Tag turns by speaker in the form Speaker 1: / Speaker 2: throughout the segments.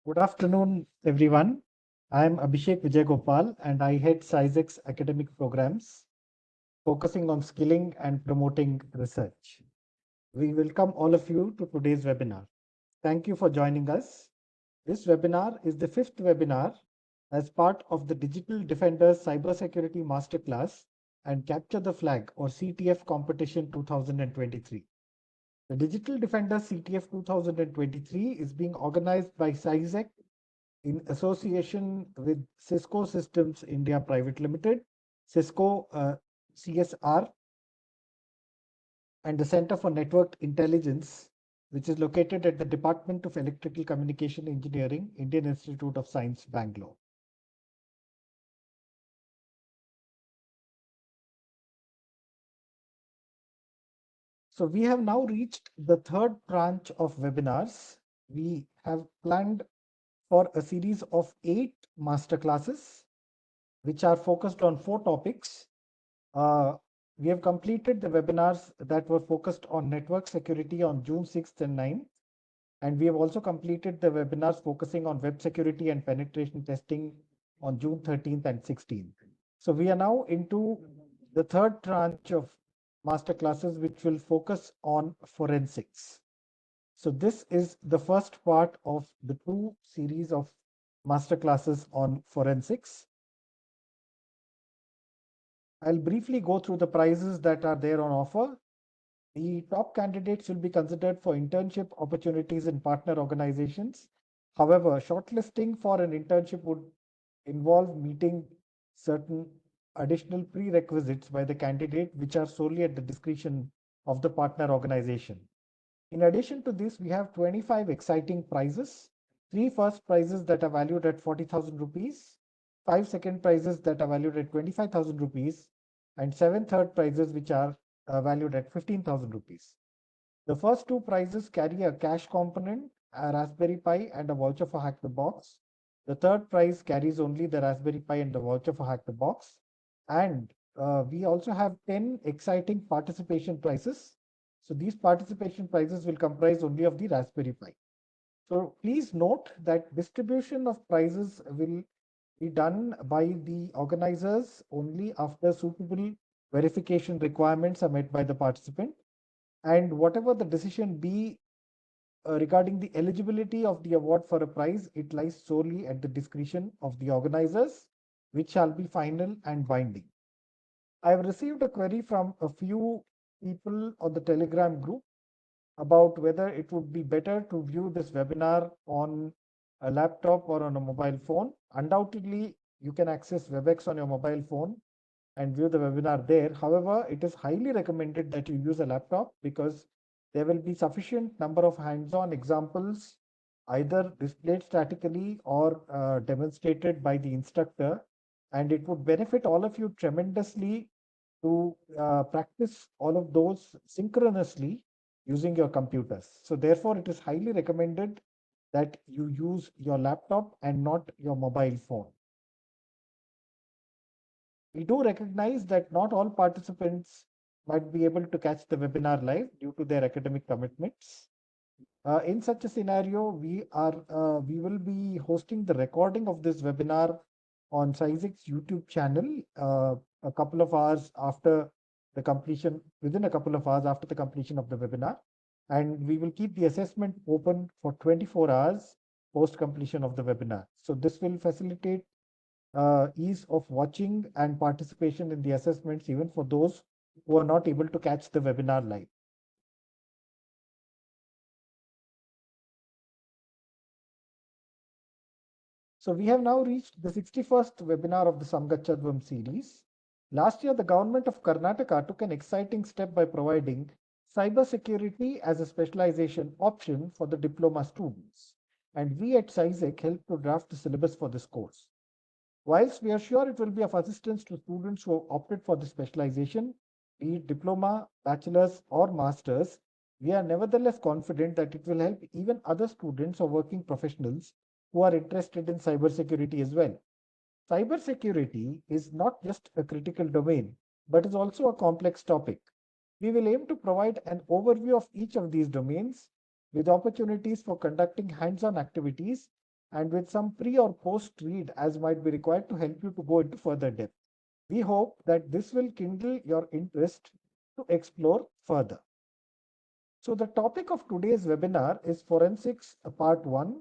Speaker 1: Good afternoon, everyone. I am Abhishek Vijay and I head CySecK's academic programs, focusing on skilling and promoting research. We welcome all of you to today's webinar. Thank you for joining us. This webinar is the fifth webinar as part of the Digital Defenders Cybersecurity Masterclass and Capture the Flag or CTF competition 2023. The Digital Defenders CTF 2023 is being organized by CySecK in association with Cisco Systems India Private Limited, Cisco CSR, and the Center for Network Intelligence, which is located at the Department of Electrical Communication Engineering, Indian Institute of Science, Bangalore. So we have now reached the third tranche of webinars. We have planned for a series of 8 masterclasses, which are focused on 4 topics. We have completed the webinars that were focused on network security on June 6th and 9th. And we have also completed the webinars focusing on web security and penetration testing on June 13th and 16th. So we are now into the third tranche of masterclasses, which will focus on forensics. So this is the first part of the 2 series of masterclasses on forensics. I'll briefly go through the prizes that are there on offer. The top candidates will be considered for internship opportunities in partner organizations. However, shortlisting for an internship would involve meeting certain additional prerequisites by the candidate, which are solely at the discretion of the partner organization. In addition to this, we have 25 exciting prizes, 3 first prizes that are valued at 40,000 rupees, 5 second prizes that are valued at 25,000 rupees, and 7 third prizes which are valued at 15,000 rupees. The first 2 prizes carry a cash component, a Raspberry Pi, and a voucher for Hack the Box. The third prize carries only the Raspberry Pi and the voucher for Hack the Box. And we also have 10 exciting participation prizes. So these participation prizes will comprise only of the Raspberry Pi. So please note that distribution of prizes will be done by the organizers only after suitable verification requirements are met by the participant. And whatever the decision be regarding the eligibility of the award for a prize, it lies solely at the discretion of the organizers, which shall be final and binding. I have received a query from a few people on the Telegram group about whether it would be better to view this webinar on a laptop or on a mobile phone. Undoubtedly, you can access WebEx on your mobile phone and view the webinar there. However, it is highly recommended that you use a laptop because there will be sufficient number of hands-on examples either displayed statically or demonstrated by the instructor, and it would benefit all of you tremendously to practice all of those synchronously using your computers. So therefore, it is highly recommended that you use your laptop and not your mobile phone. We do recognize that not all participants might be able to catch the webinar live due to their academic commitments. In such a scenario, we will be hosting the recording of this webinar on CySecK's YouTube channel a couple of hours after the completion, within a couple of hours after the completion of the webinar. And we will keep the assessment open for 24 hours post completion of the webinar. So this will facilitate ease of watching and participation in the assessments, even for those who are not able to catch the webinar live. So we have now reached the 61st webinar of the Samgacchadhwam series. Last year, the government of Karnataka took an exciting step by providing cybersecurity as a specialization option for the diploma students. And we at CySecK helped to draft the syllabus for this course. Whilst we are sure it will be of assistance to students who have opted for the specialization, be it diploma, bachelor's, or master's, we are nevertheless confident that it will help even other students or working professionals who are interested in cybersecurity as well. Cybersecurity is not just a critical domain, but is also a complex topic. We will aim to provide an overview of each of these domains with opportunities for conducting hands-on activities and with some pre or post read as might be required to help you to go into further depth. We hope that this will kindle your interest to explore further. So the topic of today's webinar is Forensics Part 1.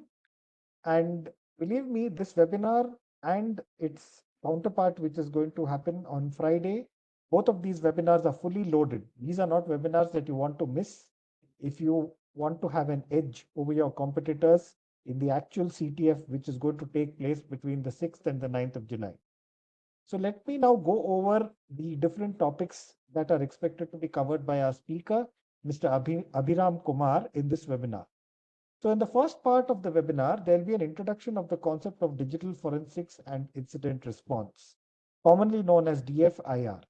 Speaker 1: And believe me, this webinar and its counterpart, which is going to happen on Friday, both of these webinars are fully loaded. These are not webinars that you want to miss if you want to have an edge over your competitors in the actual CTF, which is going to take place between the 6th and the 9th of July. So let me now go over the different topics that are expected to be covered by our speaker, Mr. Abhiram Kumar, in this webinar. So in the first part of the webinar, there will be an introduction of the concept of digital forensics and incident response, commonly known as DFIR,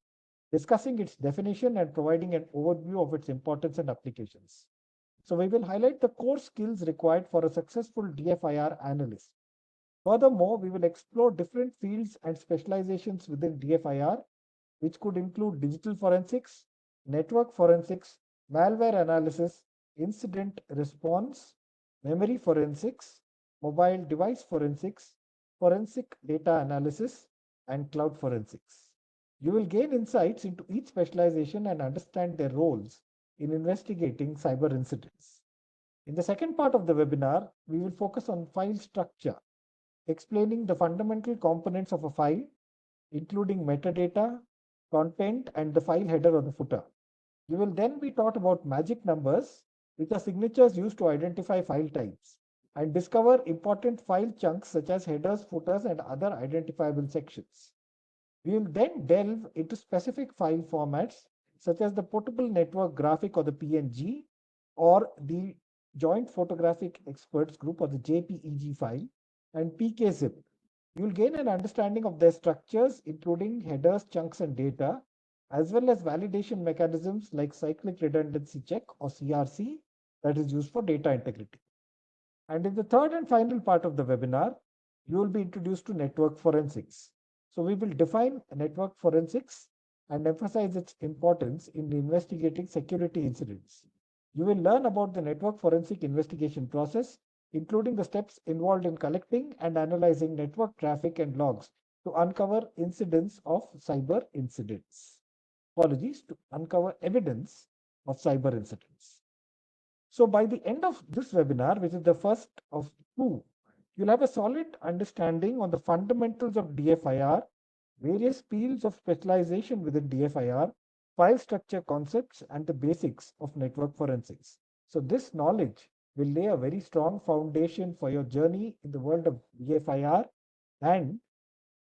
Speaker 1: discussing its definition and providing an overview of its importance and applications. So we will highlight the core skills required for a successful DFIR analyst. Furthermore, we will explore different fields and specializations within DFIR, which could include digital forensics, network forensics, malware analysis, incident response, memory forensics, mobile device forensics, forensic data analysis, and cloud forensics. You will gain insights into each specialization and understand their roles in investigating cyber incidents. In the second part of the webinar, we will focus on file structure, explaining the fundamental components of a file, including metadata, content, and the file header or the footer. You will then be taught about magic numbers, which are signatures used to identify file types, and discover important file chunks such as headers, footers, and other identifiable sections. We will then delve into specific file formats such as the portable network graphic or the PNG, or the joint photographic experts group or the JPEG file, and PKZip. You'll gain an understanding of their structures, including headers, chunks, and data, as well as validation mechanisms like cyclic redundancy check or CRC that is used for data integrity. And in the third and final part of the webinar, you will be introduced to network forensics. So we will define network forensics and emphasize its importance in investigating security incidents. You will learn about the network forensic investigation process, including the steps involved in collecting and analyzing network traffic and logs to uncover incidents of cyber incidents. Apologies, to uncover evidence of cyber incidents. So by the end of this webinar, which is the first of two, you'll have a solid understanding on the fundamentals of DFIR, various fields of specialization within DFIR, file structure concepts, and the basics of network forensics. So this knowledge will lay a very strong foundation for your journey in the world of DFIR and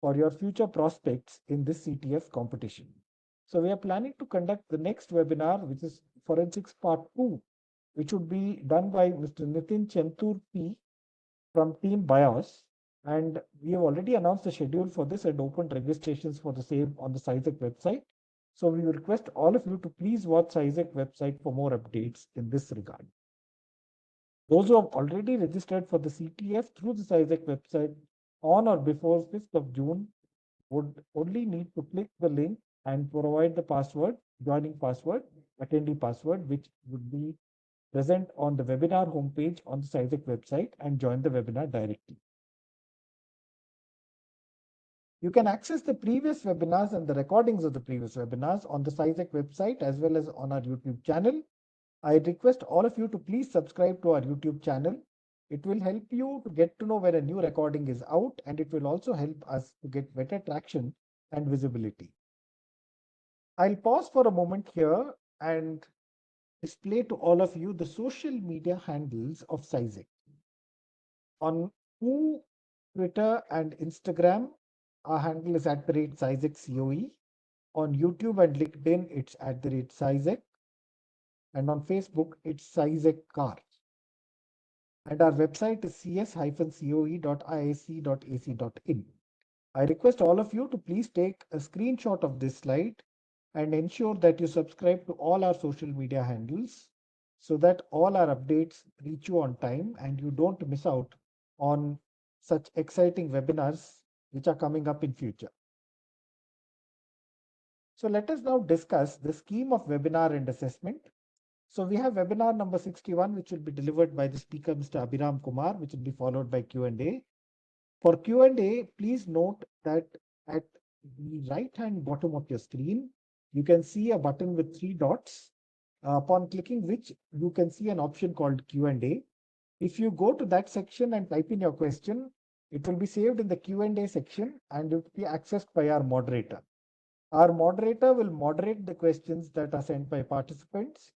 Speaker 1: for your future prospects in this CTF competition. So we are planning to conduct the next webinar, which is Forensics Part 2, which would be done by Mr. Nitin Chentur P from Team BIOS. And we have already announced the schedule for this and opened registrations for the same on the CySecK website. So we will request all of you to please watch CySecK website for more updates in this regard. Those who have already registered for the CTF through the CySecK website on or before 5th of June would only need to click the link and provide the password, joining password, attendee password, which would be present on the webinar homepage on the CySecK website, and join the webinar directly. You can access the previous webinars and the recordings of the previous webinars on the CySecK website as well as on our YouTube channel. I request all of you to please subscribe to our YouTube channel. It will help you to get to know when a new recording is out, and it will also help us to get better traction and visibility. I'll pause for a moment here and display to all of you the social media handles of CySecK. On Twitter and Instagram, our handle is @CySecKCoE. On YouTube and LinkedIn, it's @CySecK. And on Facebook, it's CySecKCar. And our website is cs-coe.iisc.ac.in. I request all of you to please take a screenshot of this slide and ensure that you subscribe to all our social media handles so that all our updates reach you on time and you don't miss out on such exciting webinars which are coming up in future. So let us now discuss the scheme of webinar and assessment. So we have webinar number 61, which will be delivered by the speaker, Mr. Abhiram Kumar, which will be followed by Q&A. For Q&A, please note that at the right-hand bottom of your screen, you can see a button with 3 dots, upon clicking which you can see an option called Q&A. If you go to that section and type in your question, it will be saved in the Q&A section and it will be accessed by our moderator. Our moderator will moderate the questions that are sent by participants,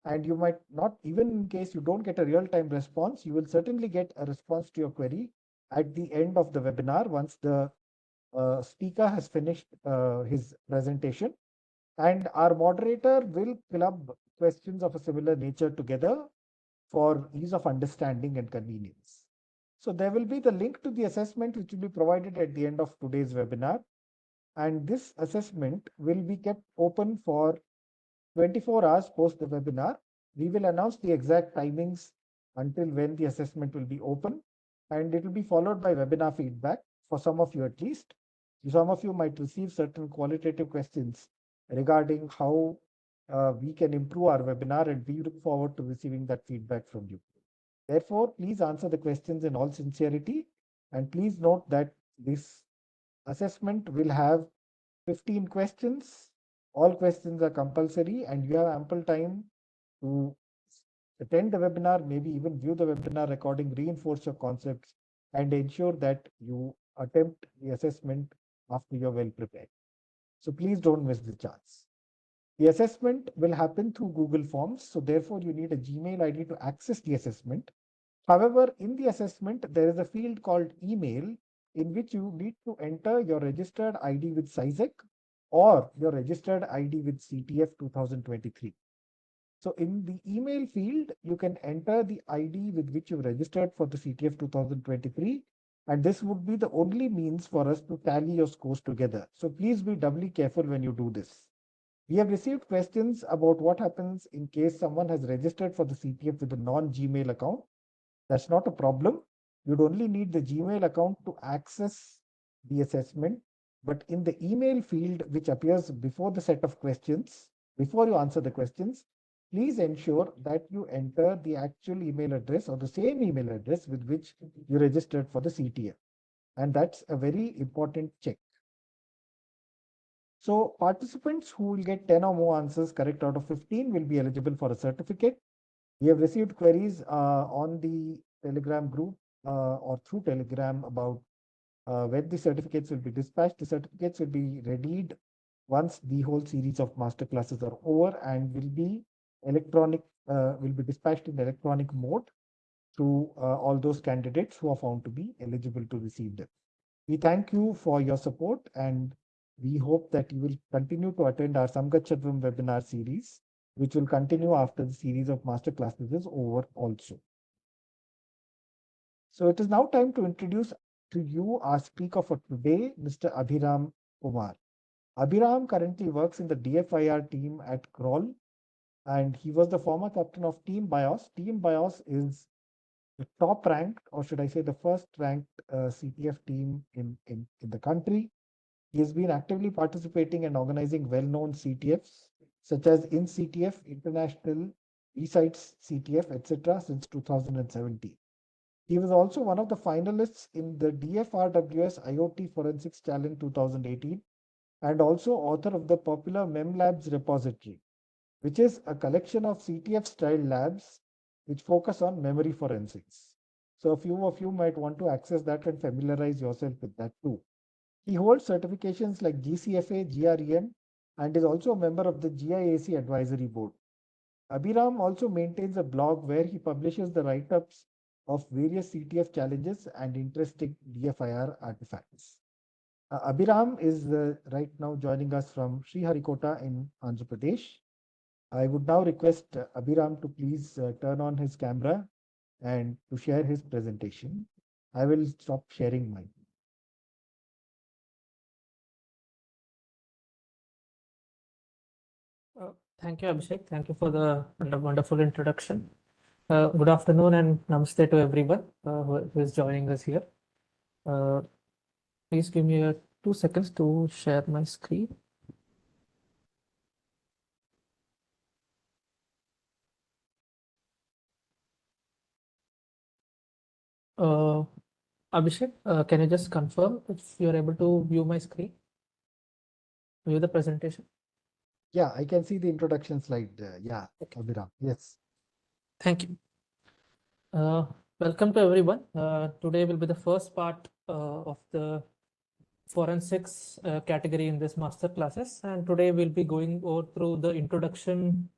Speaker 1: and you might not, even in case you don't get a real-time response, you will certainly get a response to your query at the end of the webinar once the speaker has finished his presentation. And our moderator will club questions of a similar nature together for ease of understanding and convenience. So there will be the link to the assessment which will be provided at the end of today's webinar. And this assessment will be kept open for 24 hours post the webinar. We will announce the exact timings until when the assessment will be open, and it will be followed by webinar feedback for some of you at least. Some of you might receive certain qualitative questions regarding how we can improve our webinar, and we look forward to receiving that feedback from you. Therefore, please answer the questions in all sincerity, and please note that this assessment will have 15 questions. All questions are compulsory, and you have ample time to attend the webinar, maybe even view the webinar recording, reinforce your concepts, and ensure that you attempt the assessment after you're well prepared. So please don't miss the chance. The assessment will happen through Google Forms, so therefore you need a Gmail ID to access the assessment. However, in the assessment, there is a field called email in which you need to enter your registered ID with CySecK or your registered ID with CTF 2023. So in the email field, you can enter the ID with which you registered for the CTF 2023, and this would be the only means for us to tally your scores together. So please be doubly careful when you do this. We have received questions about what happens in case someone has registered for the CTF with a non-Gmail account. That's not a problem. You'd only need the Gmail account to access the assessment. But in the email field, which appears before the set of questions, before you answer the questions, please ensure that you enter the actual email address or the same email address with which you registered for the CTF. And that's a very important check. So participants who will get 10 or more answers correct out of 15 will be eligible for a certificate. We have received queries on the Telegram group or through Telegram about when the certificates will be dispatched. The certificates will be readied once the whole series of masterclasses are over and will be dispatched in electronic mode to all those candidates who are found to be eligible to receive them. We thank you for your support, and we hope that you will continue to attend our Samgacchadhwam webinar series, which will continue after the series of master classes is over also. So it is now time to introduce to you our speaker for today, Mr. Abhiram Kumar. Abhiram currently works in the DFIR team at Kroll, and he was the former captain of Team BIOS. Team BIOS is the top ranked, or should I say the first ranked CTF team in the country. He has been actively participating and organizing well-known CTFs such as IISc, International, eSites CTF, etc. since 2017. He was also one of the finalists in the DFRWS IoT Forensics Challenge 2018 and also author of the popular MEMLabs repository, which is a collection of CTF-style labs which focus on memory forensics. So a few of you might want to access that and familiarize yourself with that too. He holds certifications like GCFA, GREM, and is also a member of the GIAC Advisory Board. Abhiram also maintains a blog where he publishes the write-ups of various CTF challenges and interesting DFIR artifacts. Abhiram is right now joining us from Sriharikota in Andhra Pradesh. I would now request Abhiram to please turn on his camera and to share his presentation. I will stop sharing mine.
Speaker 2: Thank you, Abhishek. Thank you for the wonderful introduction. Good afternoon and namaste to everyone who is joining us here. Please give me 2 seconds to share my screen. Abhishek, can you just confirm if you're able to view my screen, view the presentation?
Speaker 1: Yeah, I can see the introduction slide. Yeah,
Speaker 2: Okay.
Speaker 1: Abhiram. Yes.
Speaker 2: Thank you. Welcome to everyone. Today will be the first part of the forensics category in this master classes, and today we'll be going over through the introduction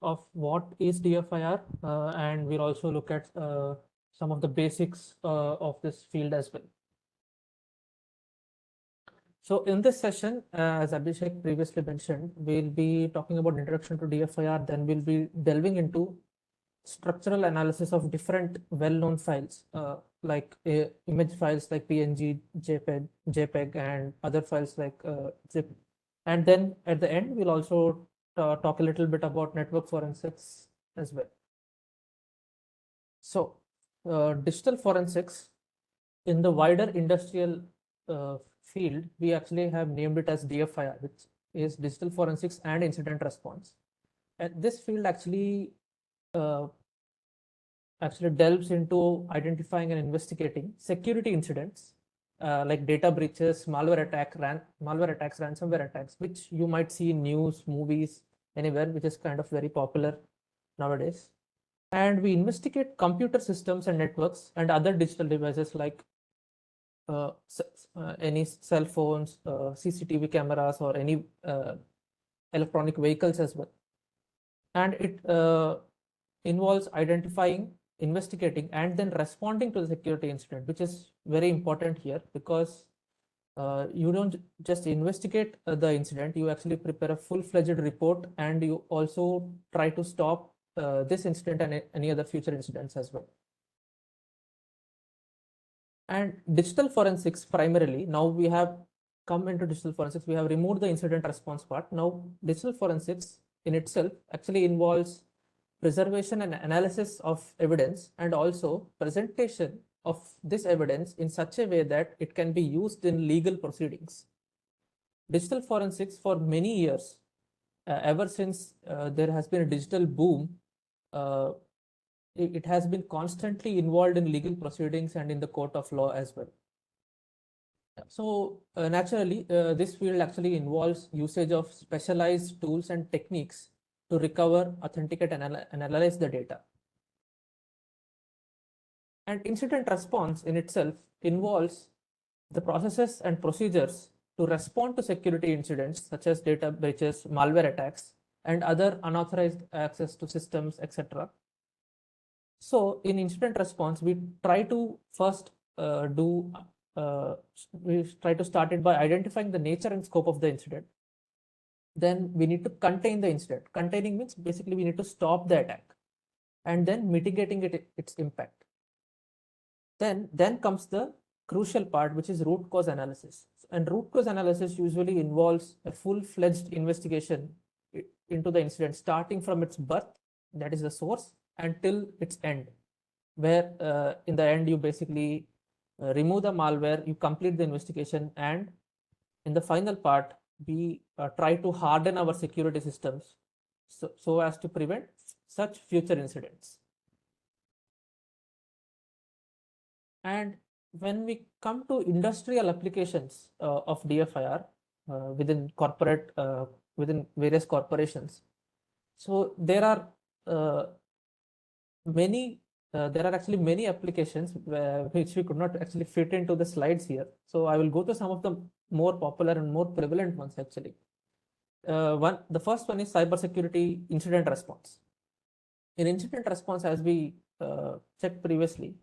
Speaker 2: of what is DFIR, and we'll also look at some of the basics of this field as well. So in this session, as Abhishek previously mentioned, we'll be talking about introduction to DFIR, then we'll be delving into structural analysis of different well-known files, like image files like PNG, JPEG, and other files like zip. And then at the end, we'll also talk a little bit about network forensics as well. So digital forensics in the wider industrial field, we actually have named it as DFIR, which is digital forensics and incident response. And this field actually delves into identifying and investigating security incidents like data breaches, malware attacks, ransomware attacks, which you might see in news, movies, anywhere, which is kind of very popular nowadays. And we investigate computer systems and networks and other digital devices like any cell phones, CCTV cameras, or any electronic vehicles as well. And it involves identifying, investigating, and then responding to the security incident, which is very important here because you don't just investigate the incident, you actually prepare a full-fledged report, and you also try to stop this incident and any other future incidents as well. And digital forensics primarily, now we have come into digital forensics, we have removed the incident response part. Now digital forensics in itself actually involves preservation and analysis of evidence and also presentation of this evidence in such a way that it can be used in legal proceedings. Digital forensics for many years, ever since there has been a digital boom, it has been constantly involved in legal proceedings and in the court of law as well. So naturally, this field actually involves usage of specialized tools and techniques to recover, authenticate, and analyze the data. And incident response in itself involves the processes and procedures to respond to security incidents such as data breaches, malware attacks, and other unauthorized access to systems, etc. So in incident response, we try to first we try to start it by identifying the nature and scope of the incident. Then we need to contain the incident. Containing means basically we need to stop the attack, and then mitigating its impact. Then comes the crucial part, which is root cause analysis. And root cause analysis usually involves a full-fledged investigation into the incident, starting from its birth, that is the source, until its end, where in the end you basically remove the malware, you complete the investigation, and in the final part, we try to harden our security systems so as to prevent such future incidents. And when we come to industrial applications of DFIR within various corporations, so there are actually many applications which we could not actually fit into the slides here. So I will go to some of the more popular and more prevalent ones actually. The first one is cybersecurity incident response. In incident response, as we checked previously,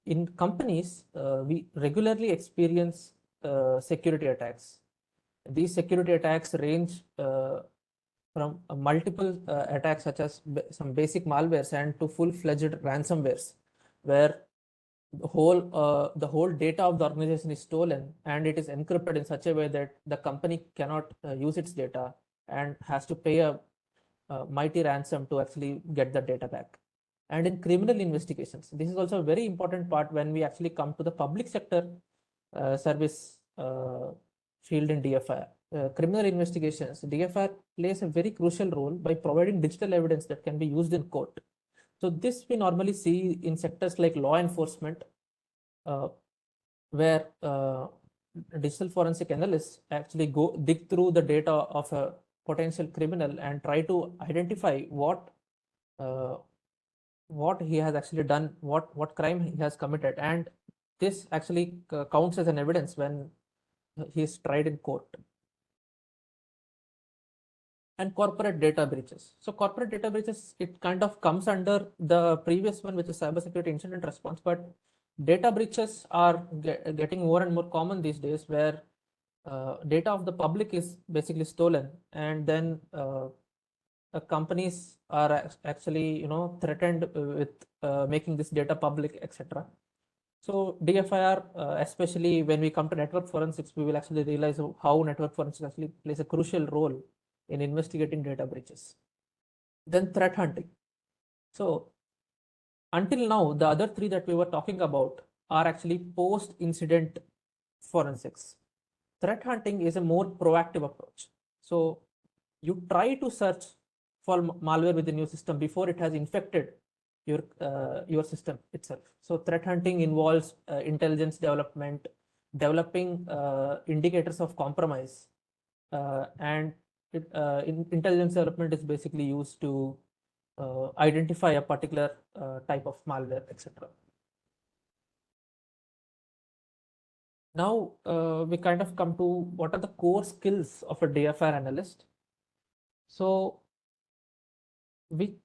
Speaker 2: in companies, we regularly experience security attacks. These security attacks range from multiple attacks such as some basic malwares and to full-fledged ransomwares, where the whole data of the organization is stolen and it is encrypted in such a way that the company cannot use its data and has to pay a mighty ransom to actually get the data back. And in criminal investigations, this is also a very important part when we actually come to the public sector service field in DFIR. Criminal investigations, DFIR plays a very crucial role by providing digital evidence that can be used in court. So this we normally see in sectors like law enforcement, where digital forensic analysts actually go dig through the data of a potential criminal and try to identify what he has actually done, what crime he has committed, and this actually counts as an evidence when he is tried in court. And corporate data breaches. So corporate data breaches, it kind of comes under the previous one, which is cybersecurity incident response, but data breaches are getting more and more common these days, where data of the public is basically stolen, and then companies are actually threatened with making this data public, etc. So DFIR, especially when we come to network forensics, we will actually realize how network forensics actually plays a crucial role in investigating data breaches. Then threat hunting. So until now, the other three that we were talking about are actually post-incident forensics. Threat hunting is a more proactive approach. So you try to search for malware within your system before it has infected your system itself. So threat hunting involves intelligence development, developing indicators of compromise, and intelligence development is basically used to identify a particular type of malware, etc. Now we kind of come to what are the core skills of a DFIR analyst. So we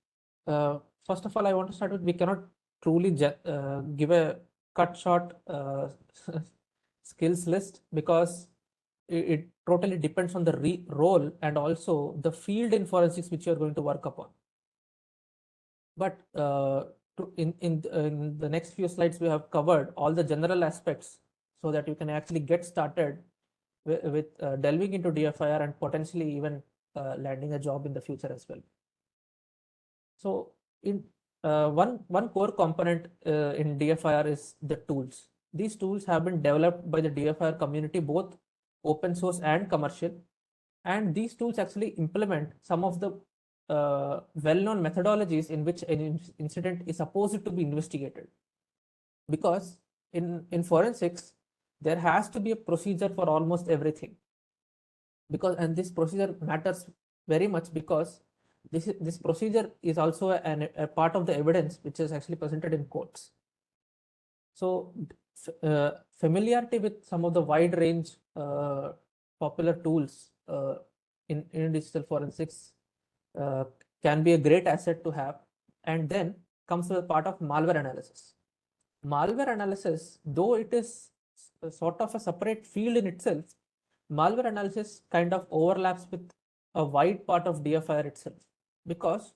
Speaker 2: first of all, I want to start with, we cannot truly give a cut short skills list, because it totally depends on the role and also the field in forensics which you are going to work upon. But in the next few slides, we have covered all the general aspects so that you can actually get started with delving into DFIR and potentially even landing a job in the future as well. So in one core component in DFIR is the tools. These tools have been developed by the DFIR community, both open source and commercial, and these tools actually implement some of the well-known methodologies in which an incident is supposed to be investigated. Because in forensics, there has to be a procedure for almost everything. And this procedure matters very much because this procedure is also a part of the evidence which is actually presented in courts. So familiarity with some of the wide range popular tools in digital forensics can be a great asset to have. And then comes the part of malware analysis. Malware analysis, though it is sort of a separate field in itself, malware analysis kind of overlaps with a wide part of DFIR itself, because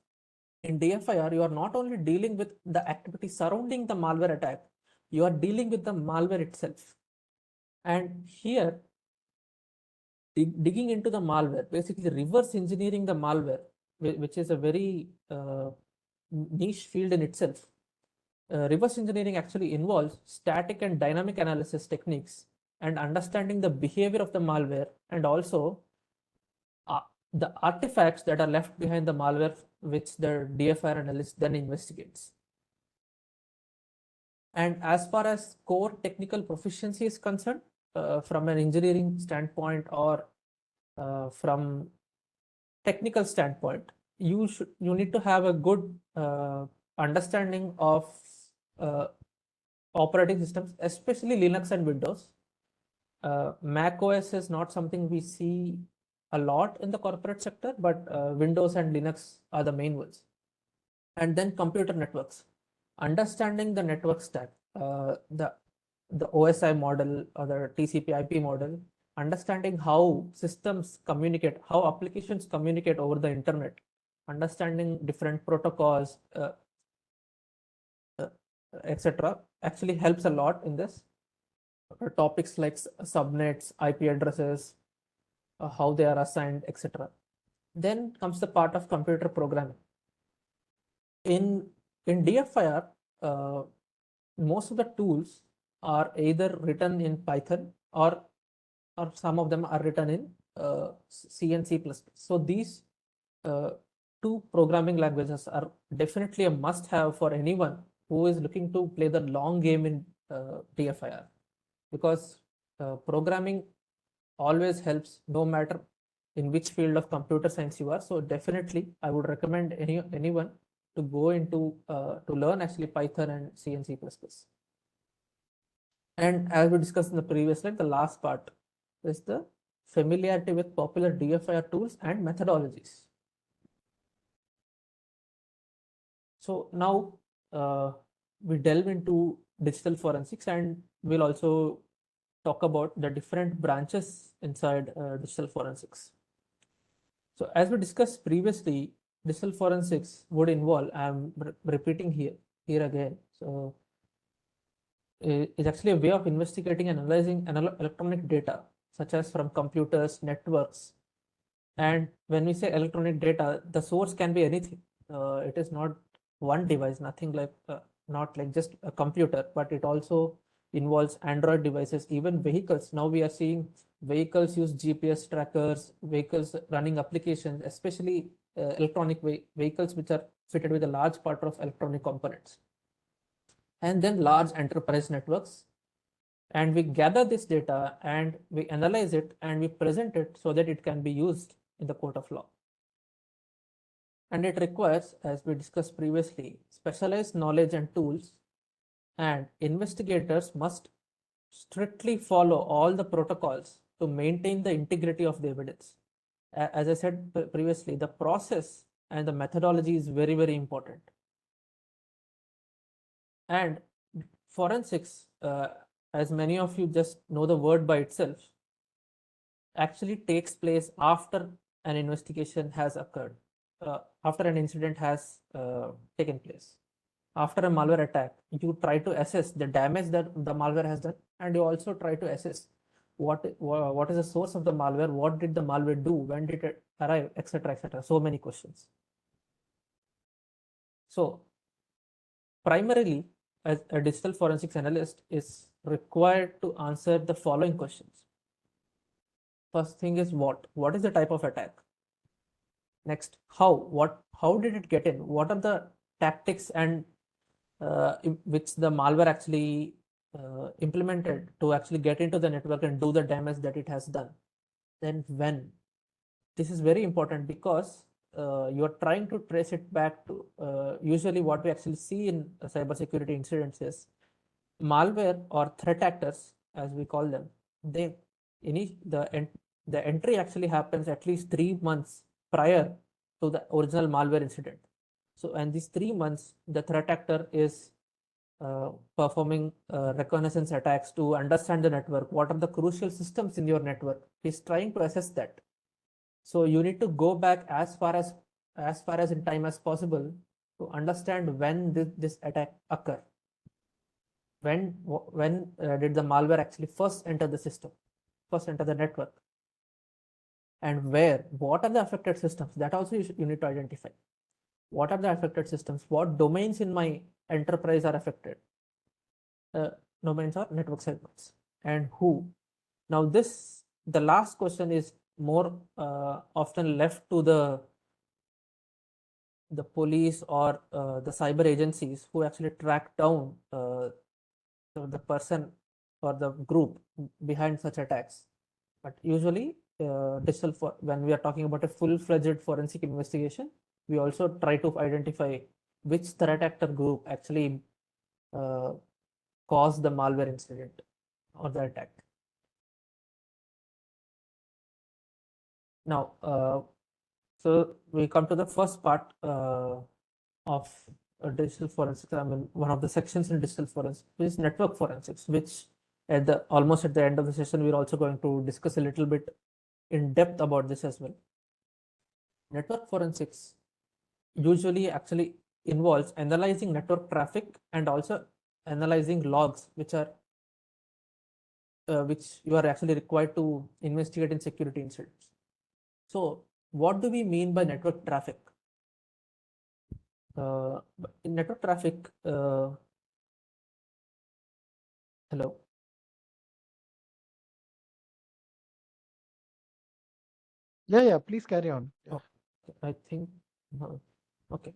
Speaker 2: in DFIR, you are not only dealing with the activity surrounding the malware attack, you are dealing with the malware itself. And here, digging into the malware, basically reverse engineering the malware, which is a very niche field in itself. Reverse engineering actually involves static and dynamic analysis techniques and understanding the behavior of the malware, and also the artifacts that are left behind the malware, which the DFIR analyst then investigates. And as far as core technical proficiency is concerned, from an engineering standpoint or from technical standpoint, you need to have a good understanding of operating systems, especially Linux and Windows. Mac OS is not something we see a lot in the corporate sector, but Windows and Linux are the main ones. And then computer networks, understanding the network stack, the OSI model or the TCP/IP model, understanding how systems communicate, how applications communicate over the internet, understanding different protocols, etc., actually helps a lot in this. Topics like subnets, IP addresses, how they are assigned, etc. Then comes the part of computer programming. In DFIR, most of the tools are either written in Python or some of them are written in C and C++. So these two programming languages are definitely a must-have for anyone who is looking to play the long game in DFIR, because programming always helps no matter in which field of computer science you are. So definitely I would recommend anyone to go into to learn actually Python and C and C++. And as we discussed in the previous slide, the last part is the familiarity with popular DFIR tools and methodologies. So now we delve into digital forensics, and we'll also talk about the different branches inside digital forensics. So as we discussed previously, digital forensics would involve, I'm repeating here again. So it's actually a way of investigating and analyzing electronic data, such as from computers, networks. And when we say electronic data, the source can be anything. It is not one device, nothing like, not like just a computer, but it also involves Android devices, even vehicles. Now we are seeing vehicles use GPS trackers, vehicles running applications, especially electronic vehicles which are fitted with a large part of electronic components. And then large enterprise networks. And we gather this data and we analyze it and we present it so that it can be used in the court of law. And it requires, as we discussed previously, specialized knowledge and tools, and investigators must strictly follow all the protocols to maintain the integrity of the evidence. As I said previously, the process and the methodology is very, very important. And forensics, as many of you just know the word by itself, actually takes place after an investigation has occurred, after an incident has taken place. After a malware attack, you try to assess the damage that the malware has done, and you also try to assess what is the source of the malware, what did the malware do, when did it arrive, etc., etc. So many questions. So primarily, as a digital forensics analyst is required to answer the following questions. First thing is what is the type of attack? Next, how did it get in? What are the tactics and which the malware actually implemented to actually get into the network and do the damage that it has done? Then when? This is very important because you are trying to trace it back to usually what we actually see in cybersecurity incidents is malware or threat actors, as we call them. The entry actually happens at least 3 months prior to the original malware incident. So, and these 3 months, the threat actor is performing reconnaissance attacks to understand the network. What are the crucial systems in your network? He's trying to assess that. So you need to go back as far as in time as possible to understand when this attack occur. When did the malware actually first enter the system, first enter the network, and where? What are the affected systems? That also you need to identify. What are the affected systems? What domains in my enterprise are affected? Domains or network segments, and who? Now the last question is more often left to the police or the cyber agencies who actually track down the person or the group behind such attacks. But usually when we are talking about a full-fledged forensic investigation, we also try to identify which threat actor group actually caused the malware incident or the attack. Now, so we come to the first part of digital forensics. I mean, one of the sections in digital forensics is network forensics, which almost at the end of the session, we're also going to discuss a little bit in depth about this as well. Network forensics usually actually involves analyzing network traffic and also analyzing logs, which you are actually required to investigate in security incidents. So what do we mean by network traffic? In network traffic, hello?
Speaker 1: Yeah, please carry on. Yeah.
Speaker 2: Okay, I think, okay.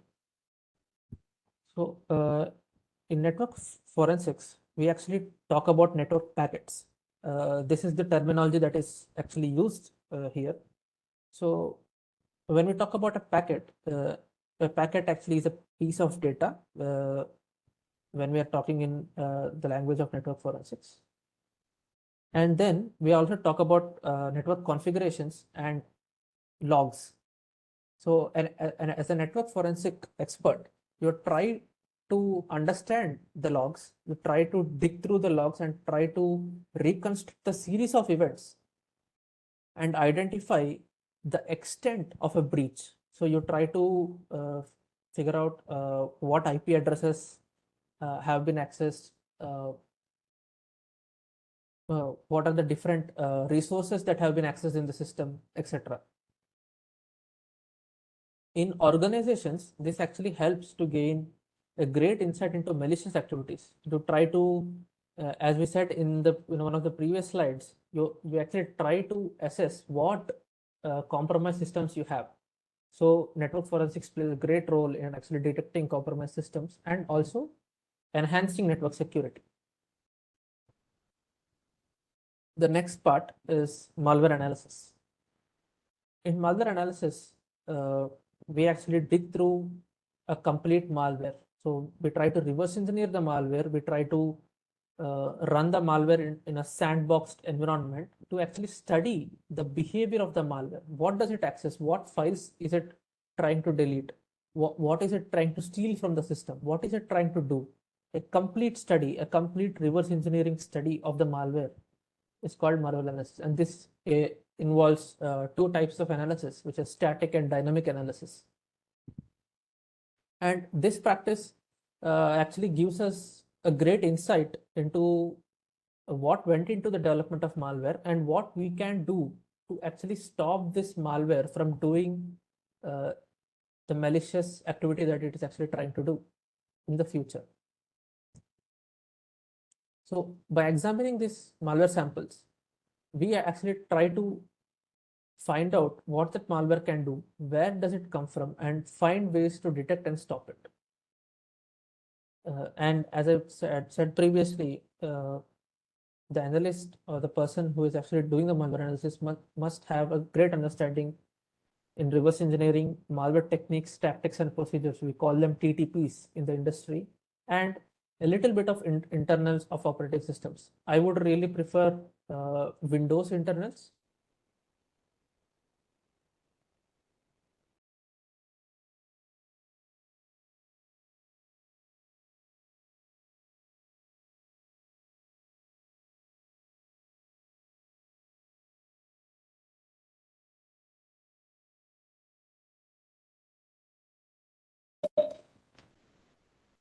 Speaker 2: So in network forensics, we actually talk about network packets. This is the terminology that is actually used here. So when we talk about a packet actually is a piece of data when we are talking in the language of network forensics. And then we also talk about network configurations and logs. So as a network forensic expert, you try to understand the logs, you try to dig through the logs and try to reconstruct the series of events and identify the extent of a breach. So you try to figure out what IP addresses have been accessed, what are the different resources that have been accessed in the system, etc. In organizations, this actually helps to gain a great insight into malicious activities. To try to, as we said in one of the previous slides, you actually try to assess what compromised systems you have. So network forensics plays a great role in actually detecting compromised systems and also enhancing network security. The next part is malware analysis. In malware analysis, we actually dig through a complete malware. So we try to reverse engineer the malware. We try to run the malware in a sandboxed environment to actually study the behavior of the malware. What does it access? What files is it trying to delete? What is it trying to steal from the system? What is it trying to do? A complete study, a complete reverse engineering study of the malware is called malware analysis. And this involves two types of analysis, which is static and dynamic analysis. And this practice actually gives us a great insight into what went into the development of malware and what we can do to actually stop this malware from doing the malicious activity that it is actually trying to do in the future. So by examining these malware samples, we actually try to find out what that malware can do, where does it come from, and find ways to detect and stop it. And as I said previously, the analyst or the person who is actually doing the malware analysis must have a great understanding in reverse engineering, malware techniques, tactics, and procedures. We call them TTPs in the industry, and a little bit of internals of operating systems. I would really prefer Windows internals.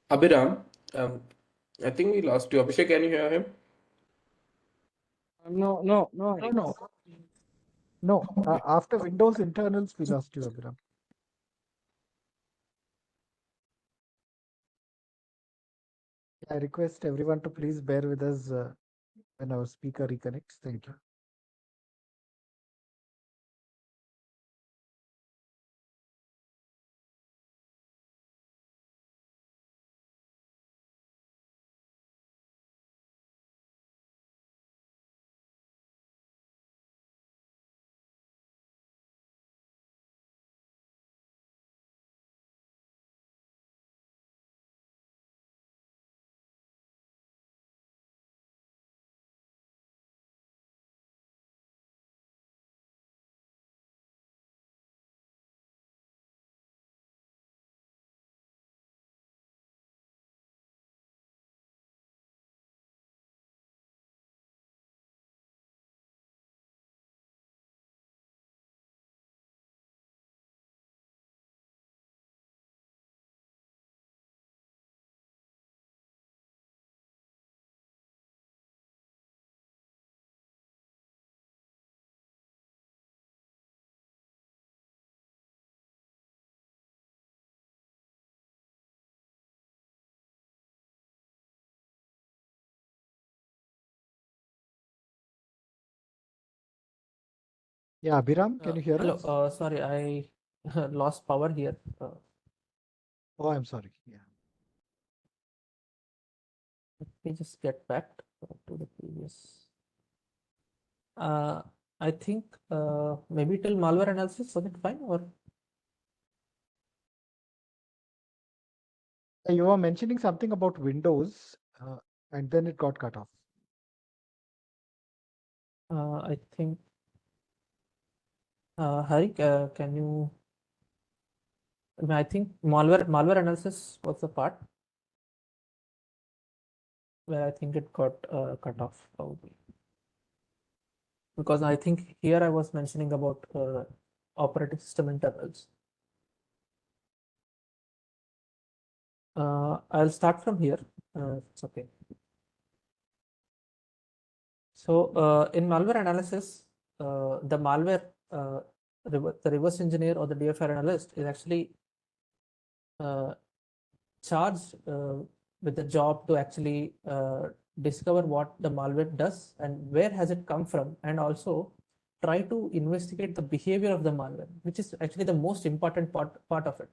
Speaker 3: Abhiram, I think we lost you. Abhishek, can you hear him?
Speaker 4: No,
Speaker 1: No, no. No, after Windows internals, we lost you, Abhiram. I request everyone to please bear with us when our speaker reconnects. Thank you. Yeah, Abhiram, can you hear us?
Speaker 2: Hello, sorry, I lost power here.
Speaker 1: Oh, I'm sorry. Yeah.
Speaker 2: me just get back to the previous. I think maybe till malware analysis, was it fine or?
Speaker 1: You were mentioning something about Windows, and then it got cut off.
Speaker 2: I think, Hari, can you? I think malware analysis was the part where I think it got cut off probably, because I think here I was mentioning about operating system internals. I'll start from here. It's okay. So in malware analysis, the malware, the reverse engineer or the DFR analyst is actually charged with the job to actually discover what the malware does and where has it come from, and also try to investigate the behavior of the malware, which is actually the most important part of it.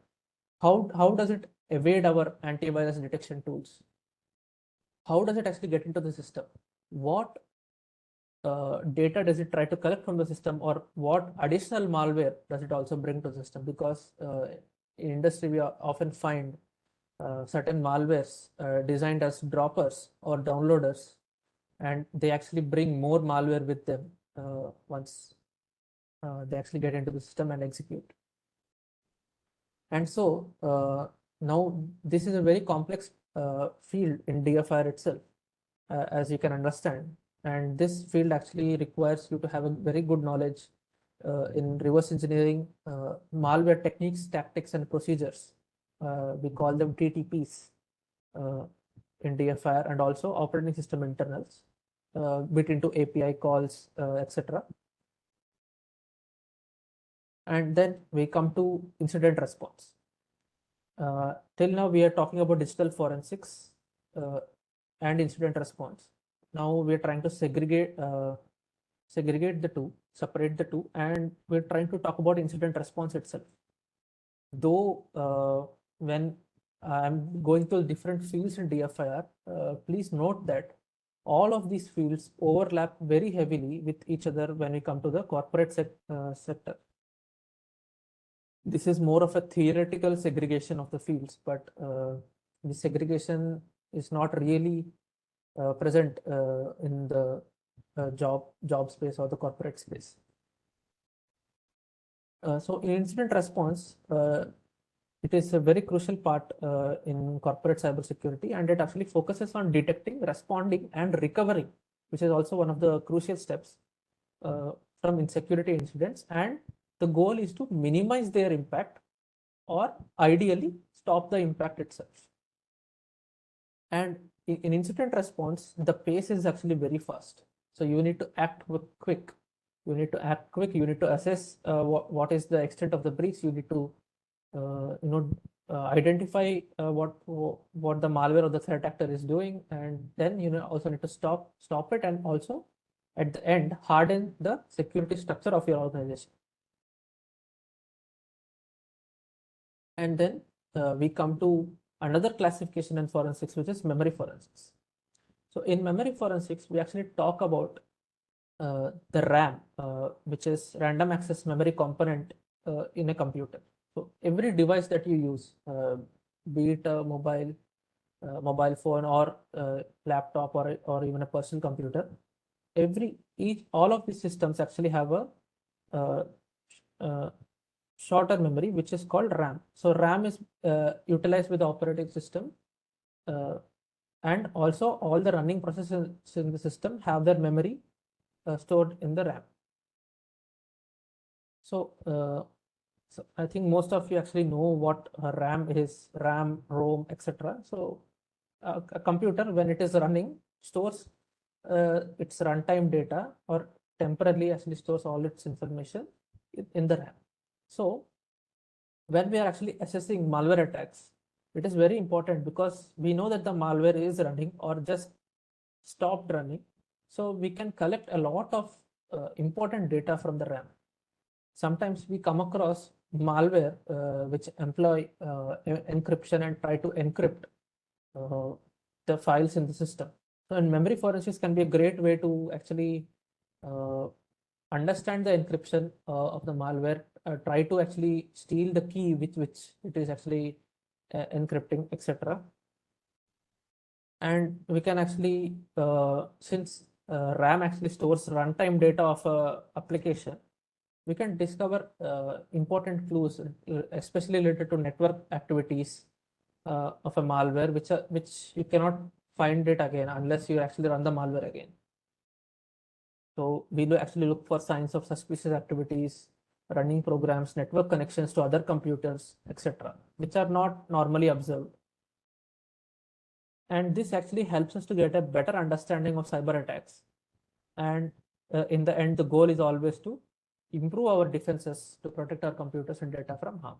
Speaker 2: How does it evade our antivirus detection tools? How does it actually get into the system? What data does it try to collect from the system, or what additional malware does it also bring to the system? Because in industry we often find certain malwares designed as droppers or downloaders, and they actually bring more malware with them once they actually get into the system and execute. And so now this is a very complex field in DFIR itself, as you can understand. And this field actually requires you to have a very good knowledge in reverse engineering, malware techniques, tactics, and procedures. We call them TTPs in DFIR, and also operating system internals, bit into API calls, etc. And then we come to incident response. Till now we are talking about digital forensics and incident response. Now we're trying to segregate the two, separate the two, and we're trying to talk about incident response itself. Though when I'm going to different fields in DFIR, please note that all of these fields overlap very heavily with each other when we come to the corporate sector. This is more of a theoretical segregation of the fields, but the segregation is not really present in the job space or the corporate space. So in incident response, it is a very crucial part in corporate cybersecurity, and it actually focuses on detecting, responding, and recovering, which is also one of the crucial steps from insecurity incidents. And the goal is to minimize their impact, or ideally stop the impact itself. And in incident response, the pace is actually very fast. So you need to act quick. You need to act quick. You need to assess what is the extent of the breach. You need to identify what the malware or the threat actor is doing, and then you also need to stop it, and also at the end harden the security structure of your organization. And then we come to another classification in forensics, which is memory forensics. So in memory forensics, we actually talk about the RAM, which is random access memory component in a computer. So every device that you use, be it a mobile phone or laptop or even a personal computer, all of these systems actually have a shorter memory, which is called RAM. So RAM is utilized with the operating system, and also all the running processes in the system have their memory stored in the RAM. So I think most of you actually know what RAM is, RAM, ROM, etc. So a computer, when it is running, stores its runtime data, or temporarily actually stores all its information in the RAM. So when we are actually assessing malware attacks, it is very important, because we know that the malware is running or just stopped running. So we can collect a lot of important data from the RAM. Sometimes we come across malware which employ encryption and try to encrypt the files in the system. So, and memory forensics can be a great way to actually understand the encryption of the malware, try to actually steal the key with which it is actually encrypting, etc. And we can actually, since RAM actually stores runtime data of a application, we can discover important clues, especially related to network activities of a malware, which you cannot find it again unless you actually run the malware again. So we do actually look for signs of suspicious activities, running programs, network connections to other computers, etc., which are not normally observed. And this actually helps us to get a better understanding of cyber attacks. And in the end, the goal is always to improve our defenses to protect our computers and data from harm.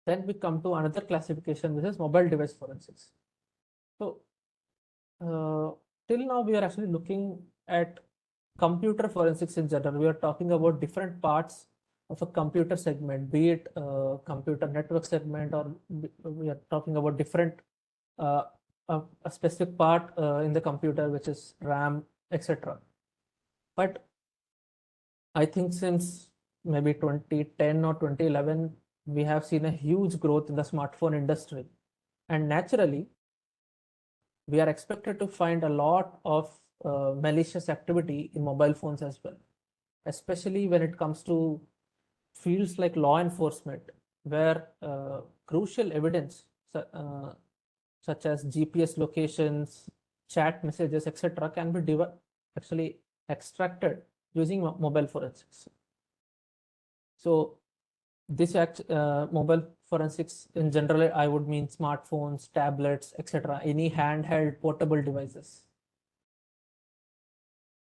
Speaker 2: Then we come to another classification, which is mobile device forensics. So till now, we are actually looking at computer forensics in general. We are talking about different parts of a computer segment, be it computer network segment, or we are talking about different a specific part in the computer, which is RAM, etc. But I think since maybe 2010 or 2011, we have seen a huge growth in the smartphone industry. And naturally, we are expected to find a lot of malicious activity in mobile phones as well, especially when it comes to fields like law enforcement, where crucial evidence such as GPS locations, chat messages, etc., can be actually extracted using mobile forensics. So this mobile forensics in general, I would mean smartphones, tablets, etc., any handheld portable devices,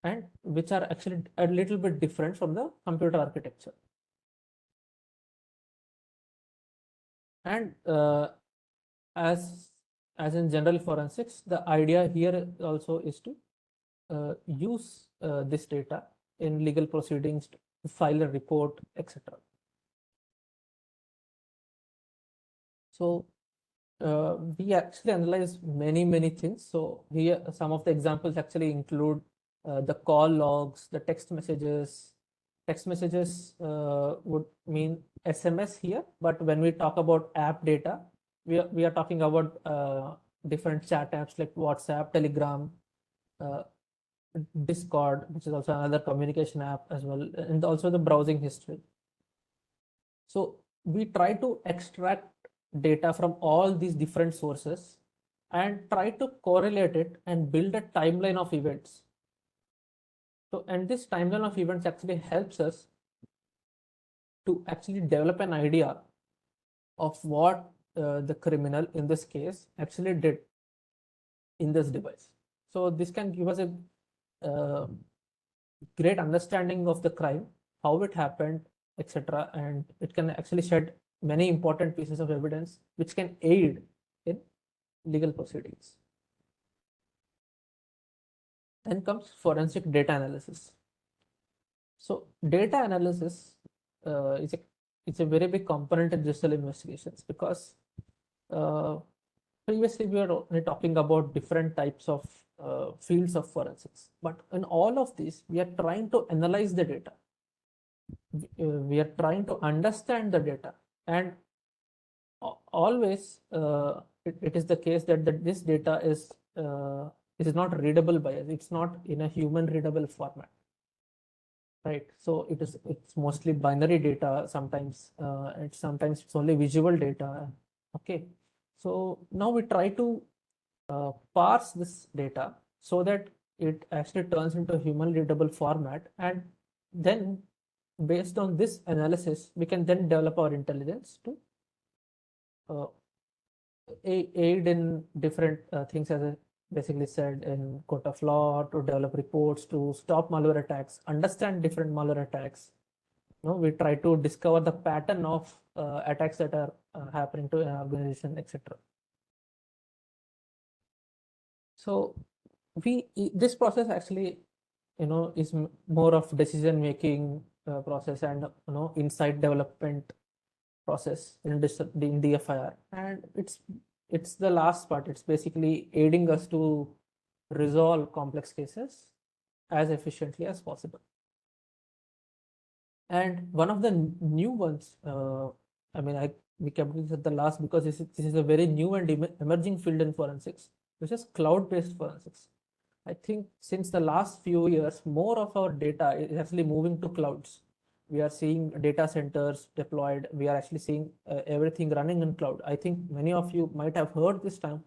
Speaker 2: and which are actually a little bit different from the computer architecture. And as in general forensics, the idea here also is to use this data in legal proceedings, to file a report, etc. So we actually analyze many things. So here some of the examples actually include the call logs, the text messages. Text messages would mean SMS here, but when we talk about app data, we are talking about different chat apps like WhatsApp, Telegram, Discord, which is also another communication app as well, and also the browsing history. So we try to extract data from all these different sources and try to correlate it and build a timeline of events. So, and this timeline of events actually helps us to actually develop an idea of what the criminal in this case actually did in this device. So this can give us a great understanding of the crime, how it happened, etc. And it can actually shed many important pieces of evidence which can aid in legal proceedings. Then comes forensic data analysis. So data analysis is a very big component in digital investigations, because previously we were only talking about different types of fields of forensics, but in all of these we are trying to analyze the data. We are trying to understand the data, and always it is the case that this data is not readable by us. It's not in a human readable format, right? So it's mostly binary data. Sometimes it's only visual data. Okay, so now we try to parse this data so that it actually turns into a human readable format, and then based on this analysis we can then develop our intelligence to aid in different things, as I basically said, in court of law, to develop reports, to stop malware attacks, understand different malware attacks. We try to discover the pattern of attacks that are happening to an organization, etc. So this process actually is more of decision making process and insight development process in DFIR, and it's the last part. It's basically aiding us to resolve complex cases as efficiently as possible. And one of the new ones, we kept this at the last because this is a very new and emerging field in forensics, which is cloud-based forensics. I think since the last few years, more of our data is actually moving to clouds. We are seeing data centers deployed. We are actually seeing everything running in cloud. I think many of you might have heard this term,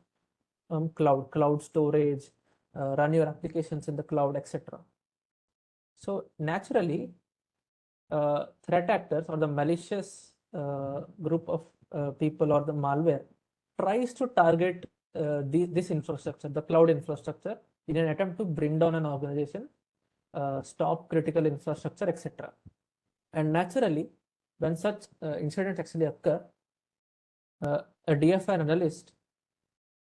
Speaker 2: cloud storage, run your applications in the cloud, etc. So naturally, threat actors or the malicious group of people or the malware tries to target this infrastructure, the cloud infrastructure, in an attempt to bring down an organization, stop critical infrastructure, etc. And naturally, when such incidents actually occur, a DFI analyst